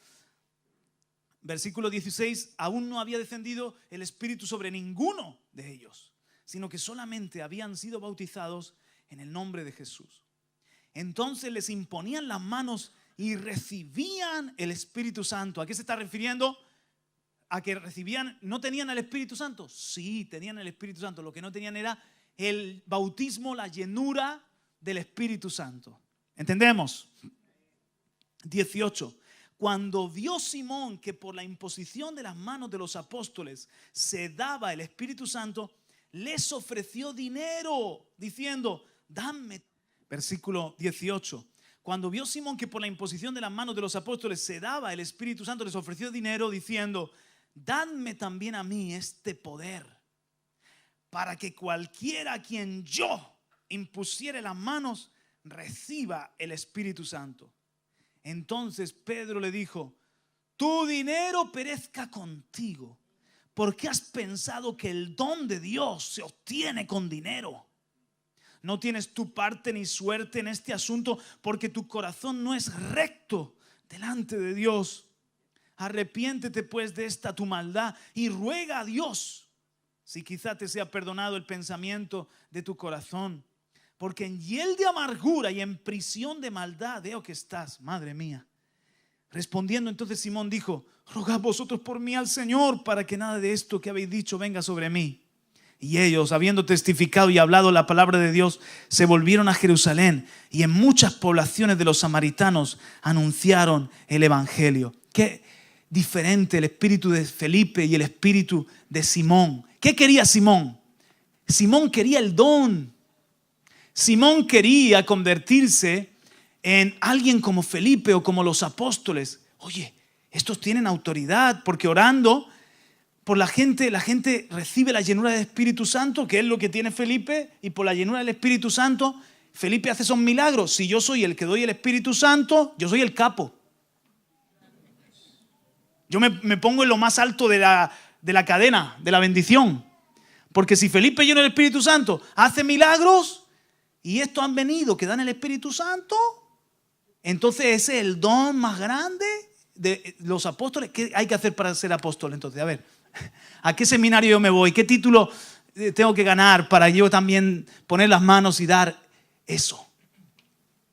versículo 16, aún no había descendido el Espíritu sobre ninguno de ellos, sino que solamente habían sido bautizados en el nombre de Jesús. Entonces les imponían las manos y recibían el Espíritu Santo. ¿A qué se está refiriendo? ¿A que recibían, no tenían el Espíritu Santo? Sí, tenían el Espíritu Santo. Lo que no tenían era el bautismo, la llenura del Espíritu Santo. ¿Entendemos? 18. Cuando vio Simón que por la imposición de las manos de los apóstoles se daba el Espíritu Santo, les ofreció dinero, diciendo: dame. Versículo 18. Cuando vio Simón que por la imposición de las manos de los apóstoles se daba el Espíritu Santo, les ofreció dinero diciendo: dadme también a mí este poder, para que cualquiera a quien yo impusiere las manos reciba el Espíritu Santo. Entonces Pedro le dijo: tu dinero perezca contigo, porque has pensado que el don de Dios se obtiene con dinero. No tienes tu parte ni suerte en este asunto, porque tu corazón no es recto delante de Dios. Arrepiéntete pues de esta tu maldad y ruega a Dios si quizá te sea perdonado el pensamiento de tu corazón, porque en hiel de amargura y en prisión de maldad veo que estás, madre mía. Respondiendo entonces Simón dijo: rogad vosotros por mí al Señor, para que nada de esto que habéis dicho venga sobre mí. Y ellos, habiendo testificado y hablado la palabra de Dios, se volvieron a Jerusalén y en muchas poblaciones de los samaritanos anunciaron el evangelio. Qué diferente el espíritu de Felipe y el espíritu de Simón. ¿Qué quería Simón? Simón quería el don. Simón quería convertirse en alguien como Felipe o como los apóstoles. Oye, estos tienen autoridad porque orando por la gente recibe la llenura del Espíritu Santo, que es lo que tiene Felipe, y por la llenura del Espíritu Santo, Felipe hace esos milagros. Si yo soy el que doy el Espíritu Santo, yo soy el capo. Yo me pongo en lo más alto de la cadena, de la bendición. Porque si Felipe lleno del Espíritu Santo hace milagros, y estos han venido que dan el Espíritu Santo, entonces ese es el don más grande de los apóstoles. ¿Qué hay que hacer para ser apóstol? Entonces, a ver, ¿a qué seminario yo me voy? ¿Qué título tengo que ganar para yo también poner las manos y dar eso?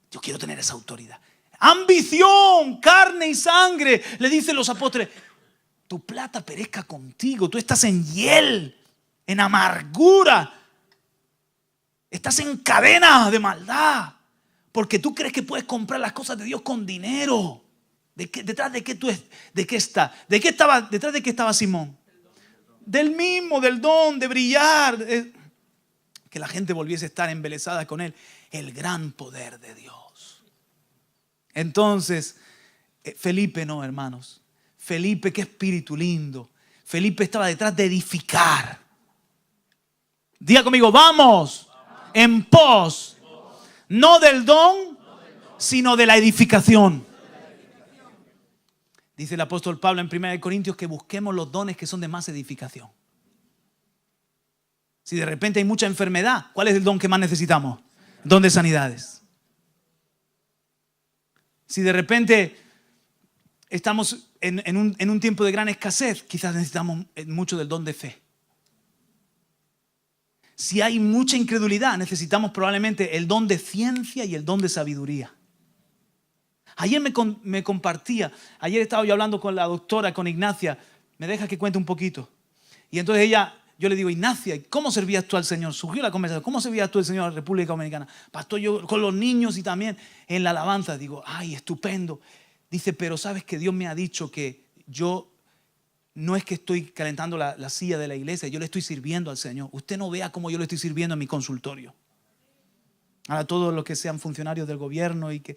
Yo quiero tener esa autoridad. Ambición, carne y sangre, le dicen los apóstoles. Tu plata perezca contigo, tú estás en hiel, en amargura, estás en cadenas de maldad, porque tú crees que puedes comprar las cosas de Dios con dinero. ¿Detrás de qué está? ¿Detrás de qué estaba Simón? Del mismo, del don, de brillar, que la gente volviese a estar embelesada con él. El gran poder de Dios. Entonces, Felipe no, hermanos. Felipe, qué espíritu lindo. Felipe estaba detrás de edificar. Diga conmigo, vamos en pos, no del don, sino de la edificación. Dice el apóstol Pablo en 1 Corintios que busquemos los dones que son de más edificación. Si de repente hay mucha enfermedad, ¿cuál es el don que más necesitamos? Don de sanidades. Si de repente estamos en un tiempo de gran escasez, quizás necesitamos mucho del don de fe. Si hay mucha incredulidad, necesitamos probablemente el don de ciencia y el don de sabiduría. Ayer me compartía, ayer estaba yo hablando con la doctora, con Ignacia, me deja que cuente un poquito. Y entonces yo le digo, Ignacia, ¿cómo servías tú al Señor? Surgió la conversación, ¿cómo servías tú al Señor en la República Dominicana? Pastor, yo con los niños y también en la alabanza. Digo, ay, estupendo. Dice, pero sabes que Dios me ha dicho que yo no es que estoy calentando la silla de la iglesia, yo le estoy sirviendo al Señor. Usted no vea cómo yo le estoy sirviendo en mi consultorio. A todos los que sean funcionarios del gobierno y que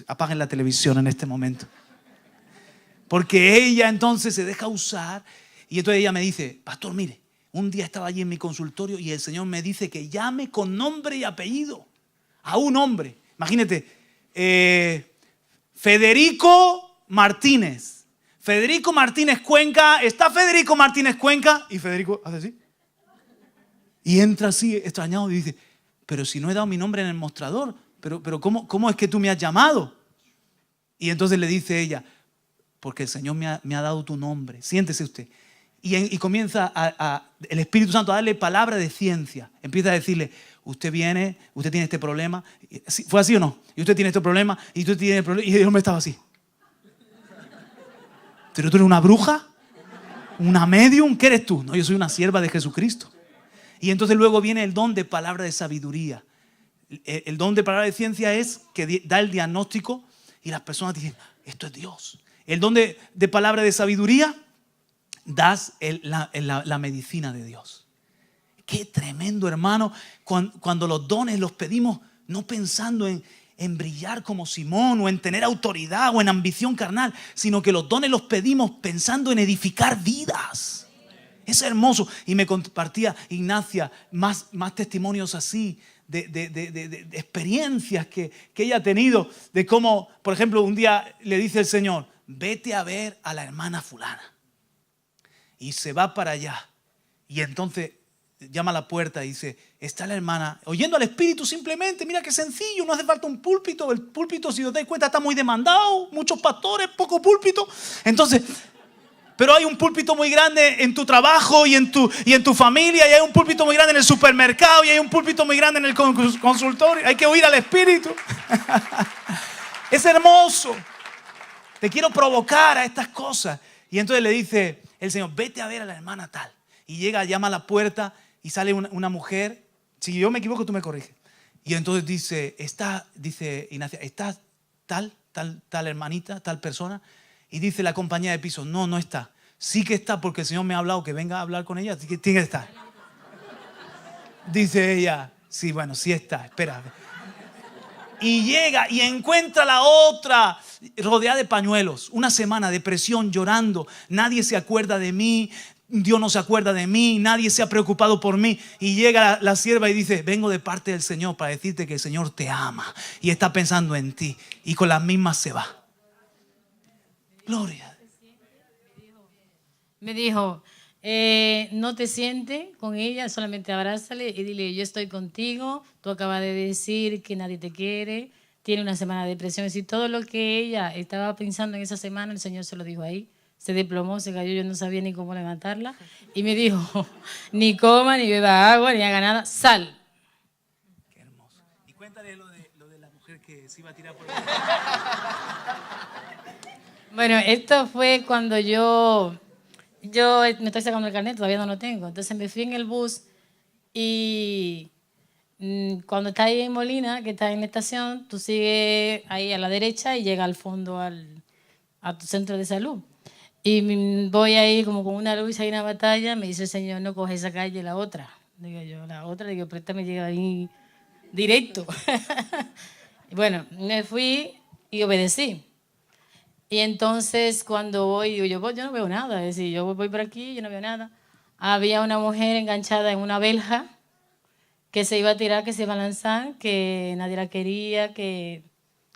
apaguen la televisión en este momento. Porque ella entonces se deja usar y entonces ella me dice, pastor, mire, un día estaba allí en mi consultorio y el Señor me dice que llame con nombre y apellido a un hombre. Imagínate, Federico Martínez. Federico Martínez Cuenca, está Federico Martínez Cuenca y Federico hace así. Y entra así extrañado y dice, pero si no he dado mi nombre en el mostrador, pero ¿cómo es que tú me has llamado? Y entonces le dice ella, porque el Señor me ha dado tu nombre, siéntese usted. Y comienza el Espíritu Santo a darle palabra de ciencia. Empieza a decirle, usted viene, usted tiene este problema. ¿Fue así o no? Y usted tiene este problema, y usted tiene el problema. Y el hombre estaba así. ¿Pero tú eres una bruja? ¿Una medium? ¿Qué eres tú? No, yo soy una sierva de Jesucristo. Y entonces luego viene el don de palabra de sabiduría. El don de palabra de ciencia es que da el diagnóstico y las personas dicen, esto es Dios. El don de palabra de sabiduría, das la medicina de Dios. Qué tremendo, hermano, cuando los dones los pedimos no pensando en brillar como Simón o en tener autoridad o en ambición carnal, sino que los dones los pedimos pensando en edificar vidas. Es hermoso. Y me compartía Ignacia más testimonios así de experiencias que ella ha tenido, de cómo, por ejemplo, un día le dice el Señor, vete a ver a la hermana fulana. Y se va para allá. Y entonces llama a la puerta y dice, está la hermana, oyendo al Espíritu simplemente, mira qué sencillo, no hace falta un púlpito. El púlpito, si os dais cuenta, está muy demandado, muchos pastores, poco púlpito. Entonces, pero hay un púlpito muy grande en tu trabajo y en tu familia, y hay un púlpito muy grande en el supermercado, y hay un púlpito muy grande en el consultorio. Hay que oír al Espíritu. Es hermoso. Te quiero provocar a estas cosas. Y entonces le dice el Señor, vete a ver a la hermana tal. y llega, llama a la puerta y sale una mujer. Si yo me equivoco, tú me corriges. Y entonces dice Ignacia, ¿está tal hermanita, tal persona? Y dice la compañía de piso, no está. Sí que está, porque el Señor me ha hablado que venga a hablar con ella, así que tiene que estar. Dice ella, sí, bueno, sí está, espera. Y llega y encuentra a la otra rodeada de pañuelos. Una semana, depresión, llorando. Nadie se acuerda de mí. Dios no se acuerda de mí. Nadie se ha preocupado por mí. Y llega la sierva y dice, vengo de parte del Señor para decirte que el Señor te ama y está pensando en ti. Y con las mismas se va. Gloria. Me dijo, no te sientes con ella, solamente abrázale y dile, yo estoy contigo. Tú acabas de decir que nadie te quiere, tiene una semana de depresión. Es decir, todo lo que ella estaba pensando en esa semana, el Señor se lo dijo ahí. Se desplomó, se cayó, yo no sabía ni cómo levantarla. Y me dijo, ni coma, ni beba agua, ni haga nada, sal. Qué hermoso. Y cuéntale lo de la mujer que se iba a tirar por el... Bueno, esto fue cuando yo me estoy sacando el carnet, todavía no lo tengo. Entonces me fui en el bus y cuando estás ahí en Molina, que estás en la estación, tú sigues ahí a la derecha y llegas al fondo a tu centro de salud. Y voy ahí como con una luz, hay una batalla, me dice el Señor, no coge esa calle, la otra. Digo yo, la otra, digo, préstame, llega ahí directo. Y bueno, me fui y obedecí. Y entonces cuando voy, digo, yo no veo nada, es decir, yo voy por aquí, yo no veo nada. Había una mujer enganchada en una verja que se iba a tirar, que se iba a lanzar, que nadie la quería, que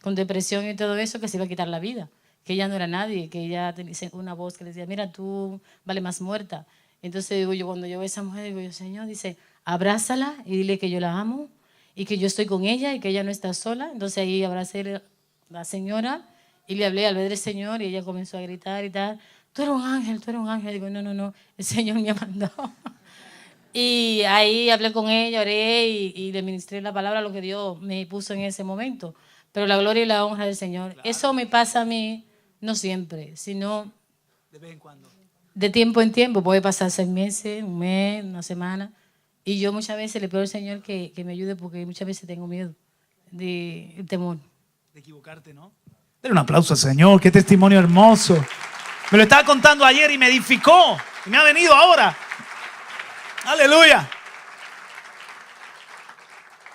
con depresión y todo eso, que se iba a quitar la vida, que ella no era nadie, que ella tenía una voz que le decía, mira, tú vale más muerta. Entonces digo yo, cuando yo veo a esa mujer, digo yo, Señor, dice, abrázala y dile que yo la amo y que yo estoy con ella y que ella no está sola. Entonces ahí abracé a la señora y le hablé al ver del Señor y ella comenzó a gritar y tal, tú eres un ángel, tú eres un ángel. Digo, no, el Señor me ha mandado. Y ahí hablé con ella, oré y le ministré la palabra, lo que Dios me puso en ese momento. Pero la gloria y la honra del Señor. Claro. Eso me pasa a mí, no siempre, sino de vez en cuando. De tiempo en tiempo. Puede pasar 6 meses, un mes, una semana. Y yo muchas veces le pido al Señor que me ayude porque muchas veces tengo miedo, temor. De equivocarte, ¿no? Dale un aplauso al Señor, qué testimonio hermoso. Me lo estaba contando ayer y me edificó. Y me ha venido ahora. Aleluya.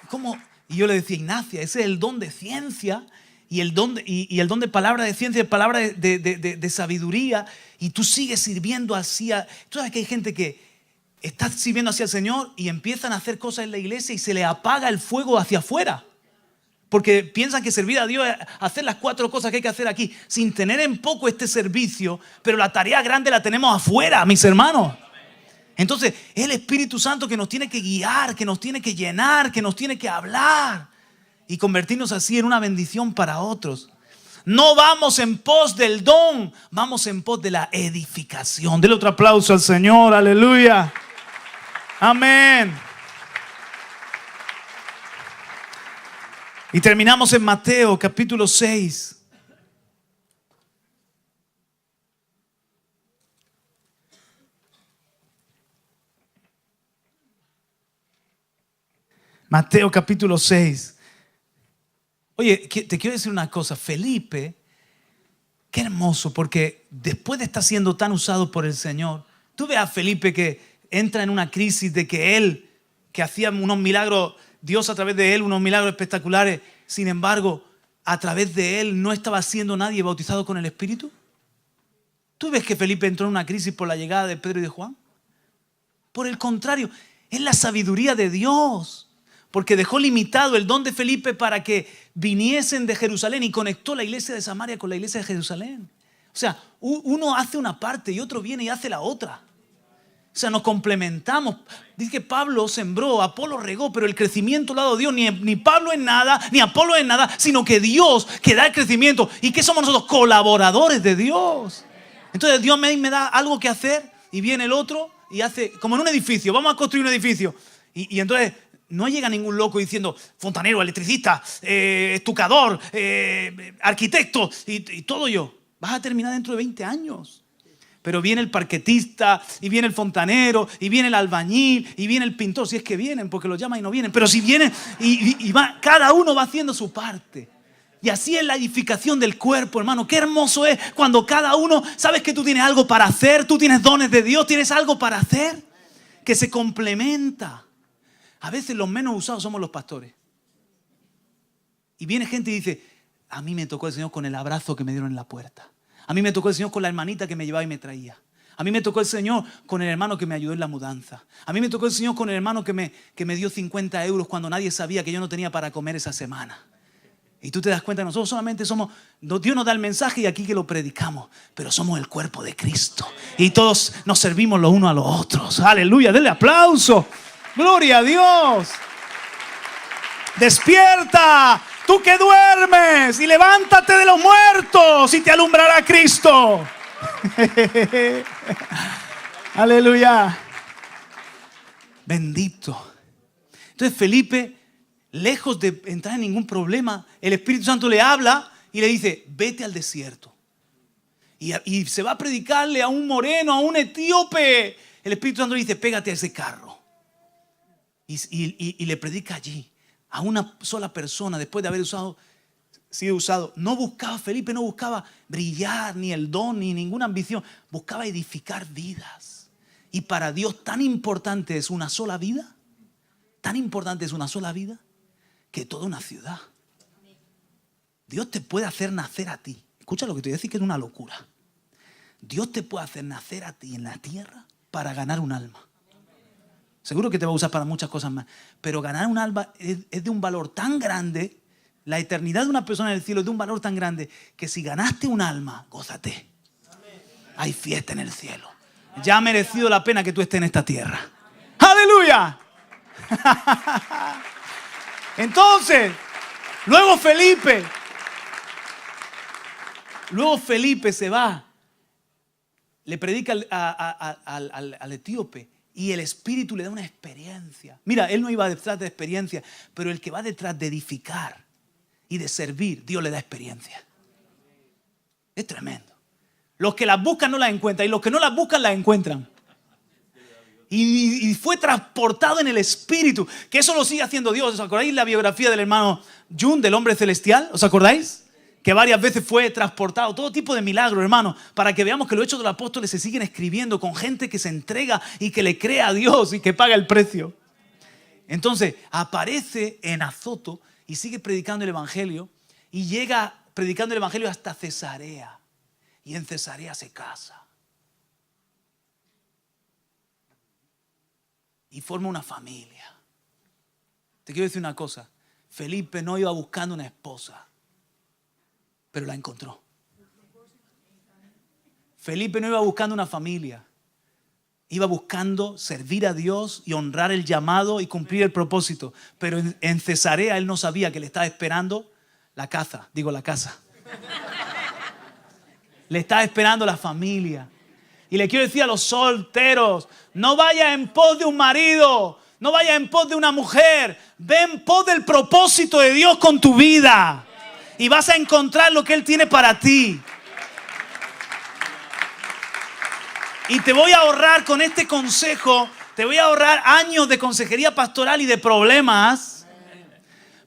¿Cómo? Y yo le decía, Ignacia, ese es el don de ciencia y el don de palabra de ciencia, palabra de sabiduría. Y tú sigues sirviendo hacia... Tú sabes que hay gente que está sirviendo hacia el Señor y empiezan a hacer cosas en la iglesia y se le apaga el fuego hacia afuera. Porque piensan que servir a Dios es hacer las 4 cosas que hay que hacer aquí, sin tener en poco este servicio, pero la tarea grande la tenemos afuera, mis hermanos. Entonces, es el Espíritu Santo que nos tiene que guiar, que nos tiene que llenar, que nos tiene que hablar y convertirnos así en una bendición para otros. No vamos en pos del don, vamos en pos de la edificación. Dele otro aplauso al Señor, aleluya. Amén. Y terminamos en Mateo capítulo 6. Mateo capítulo 6. Oye, te quiero decir una cosa. Felipe, qué hermoso, porque después de estar siendo tan usado por el Señor, tú ves a Felipe que entra en una crisis de que él, que hacía unos milagros, Dios a través de él, unos milagros espectaculares, sin embargo, a través de él no estaba siendo nadie bautizado con el Espíritu. ¿Tú ves que Felipe entró en una crisis por la llegada de Pedro y de Juan? Por el contrario, es la sabiduría de Dios. Porque dejó limitado el don de Felipe para que viniesen de Jerusalén y conectó la iglesia de Samaria con la iglesia de Jerusalén. O sea, uno hace una parte y otro viene y hace la otra. O sea, nos complementamos. Dice que Pablo sembró, Apolo regó, pero el crecimiento lo ha dado Dios. Ni Pablo en nada, ni Apolo en nada, sino que Dios que da el crecimiento. ¿Y qué somos nosotros? Colaboradores de Dios. Entonces Dios me da algo que hacer y viene el otro y hace, como en un edificio. Vamos a construir un edificio. Y entonces... no llega ningún loco diciendo fontanero, electricista, estucador, arquitecto y todo yo. Vas a terminar dentro de 20 años. Pero viene el parquetista, y viene el fontanero, y viene el albañil, y viene el pintor. Si es que vienen, porque los llaman y no vienen. Pero si vienen, cada uno va haciendo su parte. Y así es la edificación del cuerpo, hermano. Qué hermoso es cuando cada uno, sabes que tú tienes algo para hacer, tú tienes dones de Dios, tienes algo para hacer, que se complementa. A veces los menos usados somos los pastores. Y viene gente y dice, a mí me tocó el Señor con el abrazo que me dieron en la puerta. A mí me tocó el Señor con la hermanita que me llevaba y me traía. A mí me tocó el Señor con el hermano que me ayudó en la mudanza. A mí me tocó el Señor con el hermano que me dio 50 euros cuando nadie sabía que yo no tenía para comer esa semana. Y tú te das cuenta, nosotros solamente somos, Dios nos da el mensaje y aquí que lo predicamos, pero somos el cuerpo de Cristo. Y todos nos servimos los unos a los otros. Aleluya, denle aplauso. Gloria a Dios. Despierta, tú que duermes, y levántate de los muertos y te alumbrará Cristo. Aleluya. Bendito. Entonces Felipe, lejos de entrar en ningún problema, el Espíritu Santo le habla y le dice, vete al desierto. Y se va a predicarle a un moreno, a un etíope. El Espíritu Santo le dice, pégate a ese carro. Y le predica allí a una sola persona después de haber sido usado. Felipe no buscaba brillar, ni el don, ni ninguna ambición. Buscaba edificar vidas. Y para Dios tan importante es una sola vida. Tan importante es una sola vida que toda una ciudad. Dios te puede hacer nacer a ti. Escucha lo que te voy a decir, que es una locura. Dios te puede hacer nacer a ti en la tierra para ganar un alma. Seguro que te va a usar para muchas cosas más. Pero ganar un alma es de un valor tan grande. La eternidad de una persona en el cielo es de un valor tan grande que si ganaste un alma, gózate. Hay fiesta en el cielo. Ya ha merecido la pena que tú estés en esta tierra. ¡Aleluya! Entonces, luego Felipe se va. Le predica al etíope. Y el Espíritu le da una experiencia. Mira, él no iba detrás de experiencia, pero el que va detrás de edificar y de servir, Dios le da experiencia. Es tremendo. Los que las buscan no las encuentran, y los que no las buscan las encuentran. Y fue transportado en el Espíritu, que eso lo sigue haciendo Dios. ¿Os acordáis la biografía del hermano Jun, del hombre celestial? ¿Os acordáis? Que varias veces fue transportado, todo tipo de milagros, hermano, para que veamos que los hechos de los apóstoles se siguen escribiendo con gente que se entrega y que le cree a Dios y que paga el precio. Entonces aparece en Azoto y sigue predicando el evangelio y llega predicando el evangelio hasta Cesarea, y en Cesarea se casa y forma una familia. Te quiero decir una cosa, Felipe no iba buscando una esposa, pero la encontró. Felipe no iba buscando una familia. Iba buscando servir a Dios y honrar el llamado y cumplir el propósito. Pero en Cesarea él no sabía que le estaba esperando la casa. Le estaba esperando la familia. Y le quiero decir a los solteros, no vayas en pos de un marido, no vayas en pos de una mujer. Ve en pos del propósito de Dios con tu vida. Y vas a encontrar lo que Él tiene para ti. Y te voy a ahorrar con este consejo, te voy a ahorrar años de consejería pastoral y de problemas.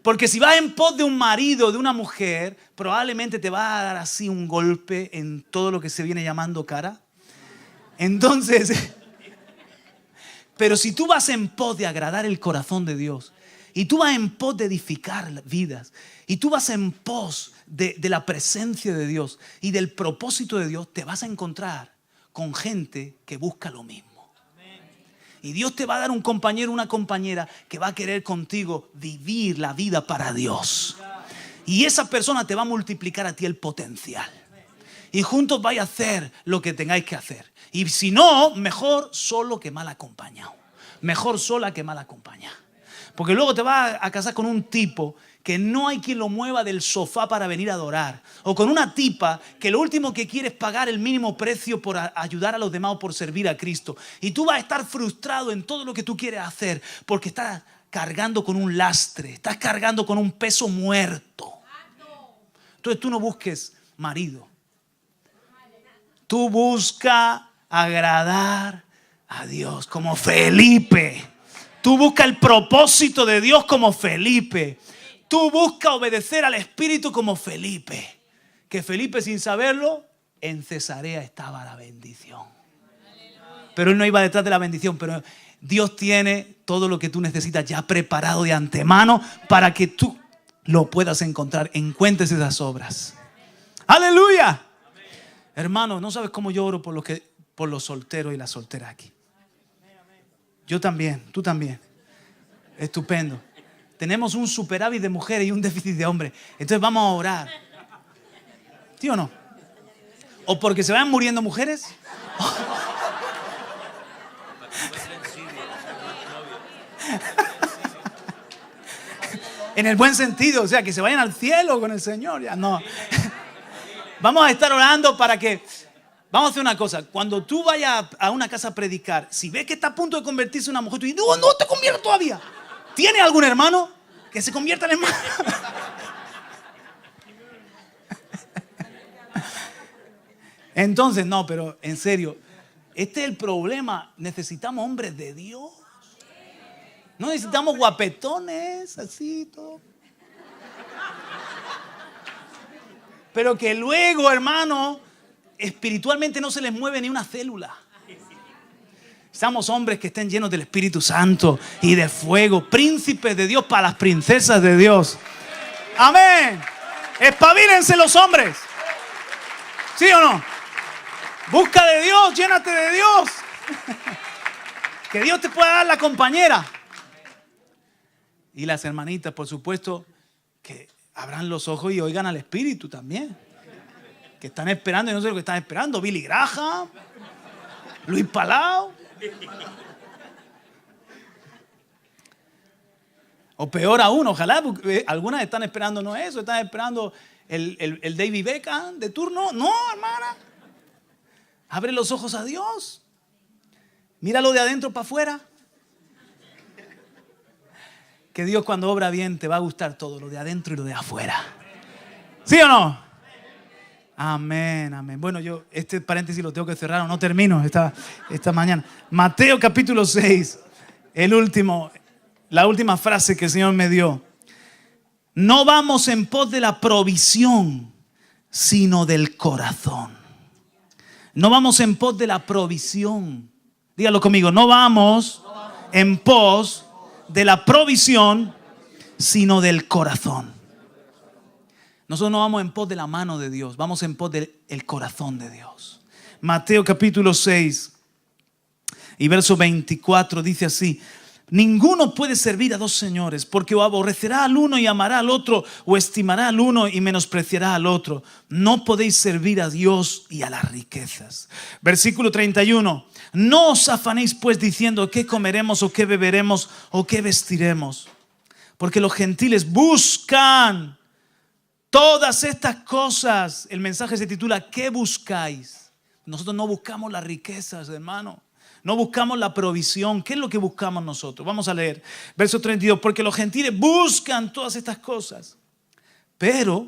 Porque si vas en pos de un marido, de una mujer, probablemente te va a dar así un golpe en todo lo que se viene llamando cara. Entonces, pero si tú vas en pos de agradar el corazón de Dios, y tú vas en pos de edificar vidas, y tú vas en pos de la presencia de Dios y del propósito de Dios, te vas a encontrar con gente que busca lo mismo. Y Dios te va a dar un compañero, una compañera que va a querer contigo vivir la vida para Dios. Y esa persona te va a multiplicar a ti el potencial. Y juntos vais a hacer lo que tengáis que hacer. Y si no, mejor solo que mal acompañado. Mejor sola que mal acompañada. Porque luego te vas a casar con un tipo que no hay quien lo mueva del sofá para venir a adorar. O con una tipa que lo último que quiere es pagar el mínimo precio por ayudar a los demás o por servir a Cristo. Y tú vas a estar frustrado en todo lo que tú quieres hacer porque estás cargando con un lastre, estás cargando con un peso muerto. Entonces tú no busques marido. Tú busca agradar a Dios como Felipe. Tú busca el propósito de Dios como Felipe. Tú busca obedecer al Espíritu como Felipe. Que Felipe, sin saberlo, en Cesarea estaba la bendición. Pero él no iba detrás de la bendición. Pero Dios tiene todo lo que tú necesitas ya preparado de antemano para que tú lo puedas encontrar. Encuentres esas obras. ¡Aleluya! Hermano, no sabes cómo yo oro por los solteros y las solteras aquí. Yo también, tú también. Estupendo. Tenemos un superávit de mujeres y un déficit de hombres. Entonces vamos a orar. ¿Sí o no? O porque se vayan muriendo mujeres. En el buen sentido, o sea, que se vayan al cielo con el Señor. Ya no. Vamos a estar orando para que... Vamos a hacer una cosa. Cuando tú vayas a una casa a predicar, si ves que está a punto de convertirse en una mujer, tú dices, no te conviertas todavía. ¿Tiene algún hermano que se convierta en hermano? Entonces, no, pero en serio, este es el problema. Necesitamos hombres de Dios. No necesitamos guapetones, así, todo. Pero que luego, hermano, espiritualmente no se les mueve ni una célula. Somos hombres que estén llenos del Espíritu Santo y de fuego. Príncipes de Dios para las princesas de Dios. Amén. Espabilense los hombres. ¿Sí o no? Busca de Dios, llénate de Dios. Que Dios te pueda dar la compañera. Y las hermanitas, por supuesto, que abran los ojos y oigan al Espíritu también. Que están esperando y no sé lo que están esperando. Billy Graham, Luis Palau. O peor aún, ojalá, algunas están esperando no eso, están esperando el David Beckham de turno. No, hermana. Abre los ojos a Dios. Míralo de adentro para afuera. Que Dios cuando obra bien te va a gustar todo, lo de adentro y lo de afuera. ¿Sí o no? Amén, amén. Bueno, yo este paréntesis lo tengo que cerrar o no termino esta mañana. Mateo capítulo 6, la última frase que el Señor me dio. No vamos en pos de la provisión, sino del corazón. No vamos en pos de la provisión. Dígalo conmigo, no vamos en pos de la provisión, sino del corazón. Nosotros no vamos en pos de la mano de Dios, vamos en pos del corazón de Dios. Mateo capítulo 6 y verso 24 dice así: ninguno puede servir a dos señores, porque o aborrecerá al uno y amará al otro, o estimará al uno y menospreciará al otro. No podéis servir a Dios y a las riquezas. Versículo 31. No os afanéis pues diciendo qué comeremos o qué beberemos o qué vestiremos, porque los gentiles buscan todas estas cosas. El mensaje se titula ¿qué buscáis? Nosotros no buscamos las riquezas, hermano. No buscamos la provisión. ¿Qué es lo que buscamos nosotros? Vamos a leer verso 32. Porque los gentiles buscan todas estas cosas, pero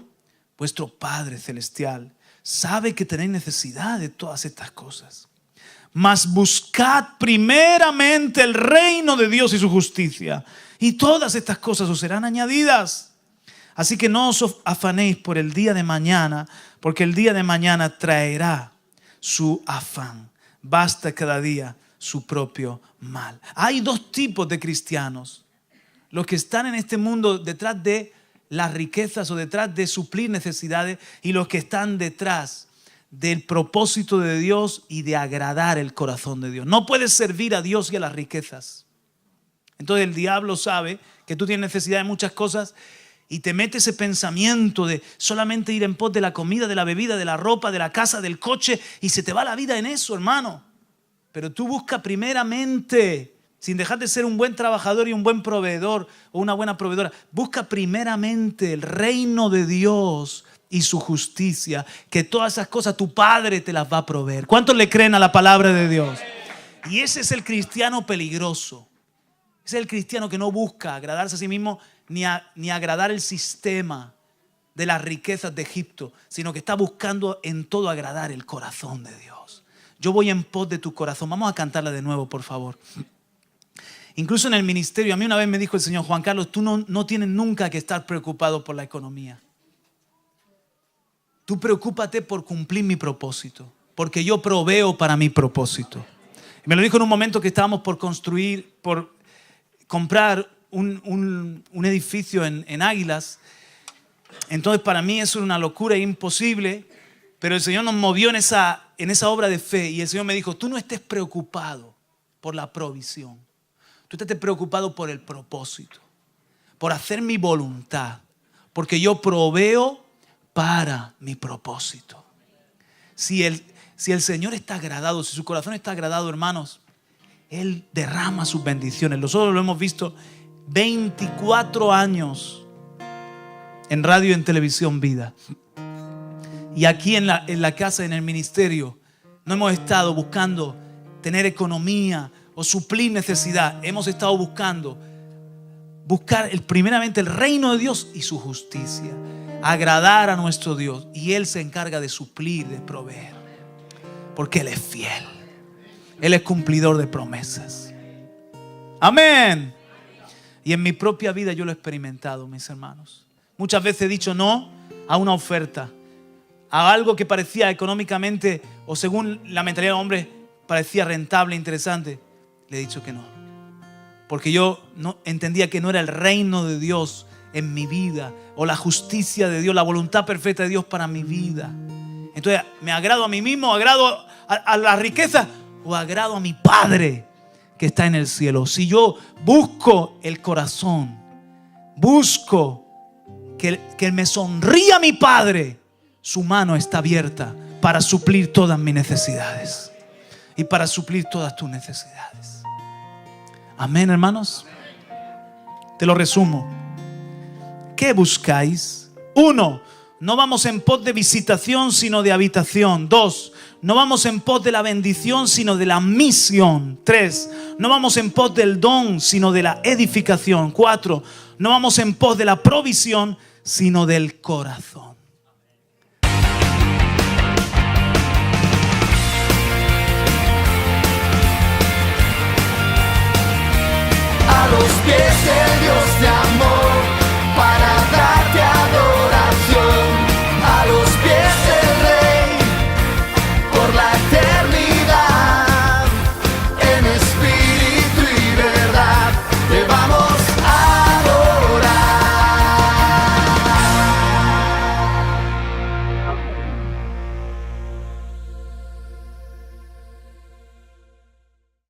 vuestro Padre Celestial sabe que tenéis necesidad de todas estas cosas. Mas buscad primeramente el reino de Dios y su justicia, y todas estas cosas os serán añadidas. Así que no os afanéis por el día de mañana, porque el día de mañana traerá su afán. Basta cada día su propio mal. Hay dos tipos de cristianos: los que están en este mundo detrás de las riquezas o detrás de suplir necesidades, y los que están detrás del propósito de Dios y de agradar el corazón de Dios. No puedes servir a Dios y a las riquezas. Entonces el diablo sabe que tú tienes necesidad de muchas cosas y te mete ese pensamiento de solamente ir en pos de la comida, de la bebida, de la ropa, de la casa, del coche, y se te va la vida en eso, hermano. Pero tú busca primeramente, sin dejar de ser un buen trabajador y un buen proveedor o una buena proveedora, busca primeramente el reino de Dios y su justicia, que todas esas cosas tu Padre te las va a proveer. ¿Cuántos le creen a la palabra de Dios? Y ese es el cristiano peligroso. Ese es el cristiano que no busca agradarse a sí mismo ni agradar el sistema, de las riquezas de Egipto, sino que está buscando en todo agradar el corazón de Dios. Yo voy en pos de tu corazón. Vamos a cantarla de nuevo, por favor. Incluso en el ministerio, a mí una vez me dijo el Señor: Juan Carlos, tú no tienes nunca que estar preocupado por la economía. Tú preocúpate por cumplir mi propósito, porque yo proveo para mi propósito. Me lo dijo en un momento que estábamos por comprar un edificio en Águilas. Entonces para mí eso era una locura e imposible, pero el Señor nos movió en esa obra de fe y el Señor me dijo: tú no estés preocupado por la provisión, tú estés preocupado por el propósito, por hacer mi voluntad, porque yo proveo para mi propósito. Si el Señor está agradado, si su corazón está agradado, hermanos, Él derrama sus bendiciones. Nosotros lo hemos visto 24 años en radio y en televisión Vida. Y aquí en la casa, en el ministerio, no hemos estado buscando tener economía o suplir necesidad. Hemos estado buscar primeramente el reino de Dios y su justicia. Agradar a nuestro Dios. Y Él se encarga de suplir, de proveer. Porque Él es fiel. Él es cumplidor de promesas. Amén. Y en mi propia vida yo lo he experimentado, mis hermanos. Muchas veces he dicho no a una oferta, a algo que parecía económicamente o según la mentalidad del hombre parecía rentable, interesante. Le he dicho que no. Porque yo no entendía que no era el reino de Dios en mi vida, o la justicia de Dios, la voluntad perfecta de Dios para mi vida. Entonces, ¿me agrado a mí mismo? ¿Agrado a la riqueza? ¿O agrado a mi Padre que está en el cielo? Si yo busco el corazón, busco que me sonría mi Padre, su mano está abierta para suplir todas mis necesidades y para suplir todas tus necesidades. Amén, hermanos. Te lo resumo. ¿Qué buscáis? 1. No vamos en pos de visitación, sino de habitación. 2. No vamos en pos de la bendición, sino de la misión. 3. No vamos en pos del don, sino de la edificación. 4. No vamos en pos de la provisión, sino del corazón. A los pies de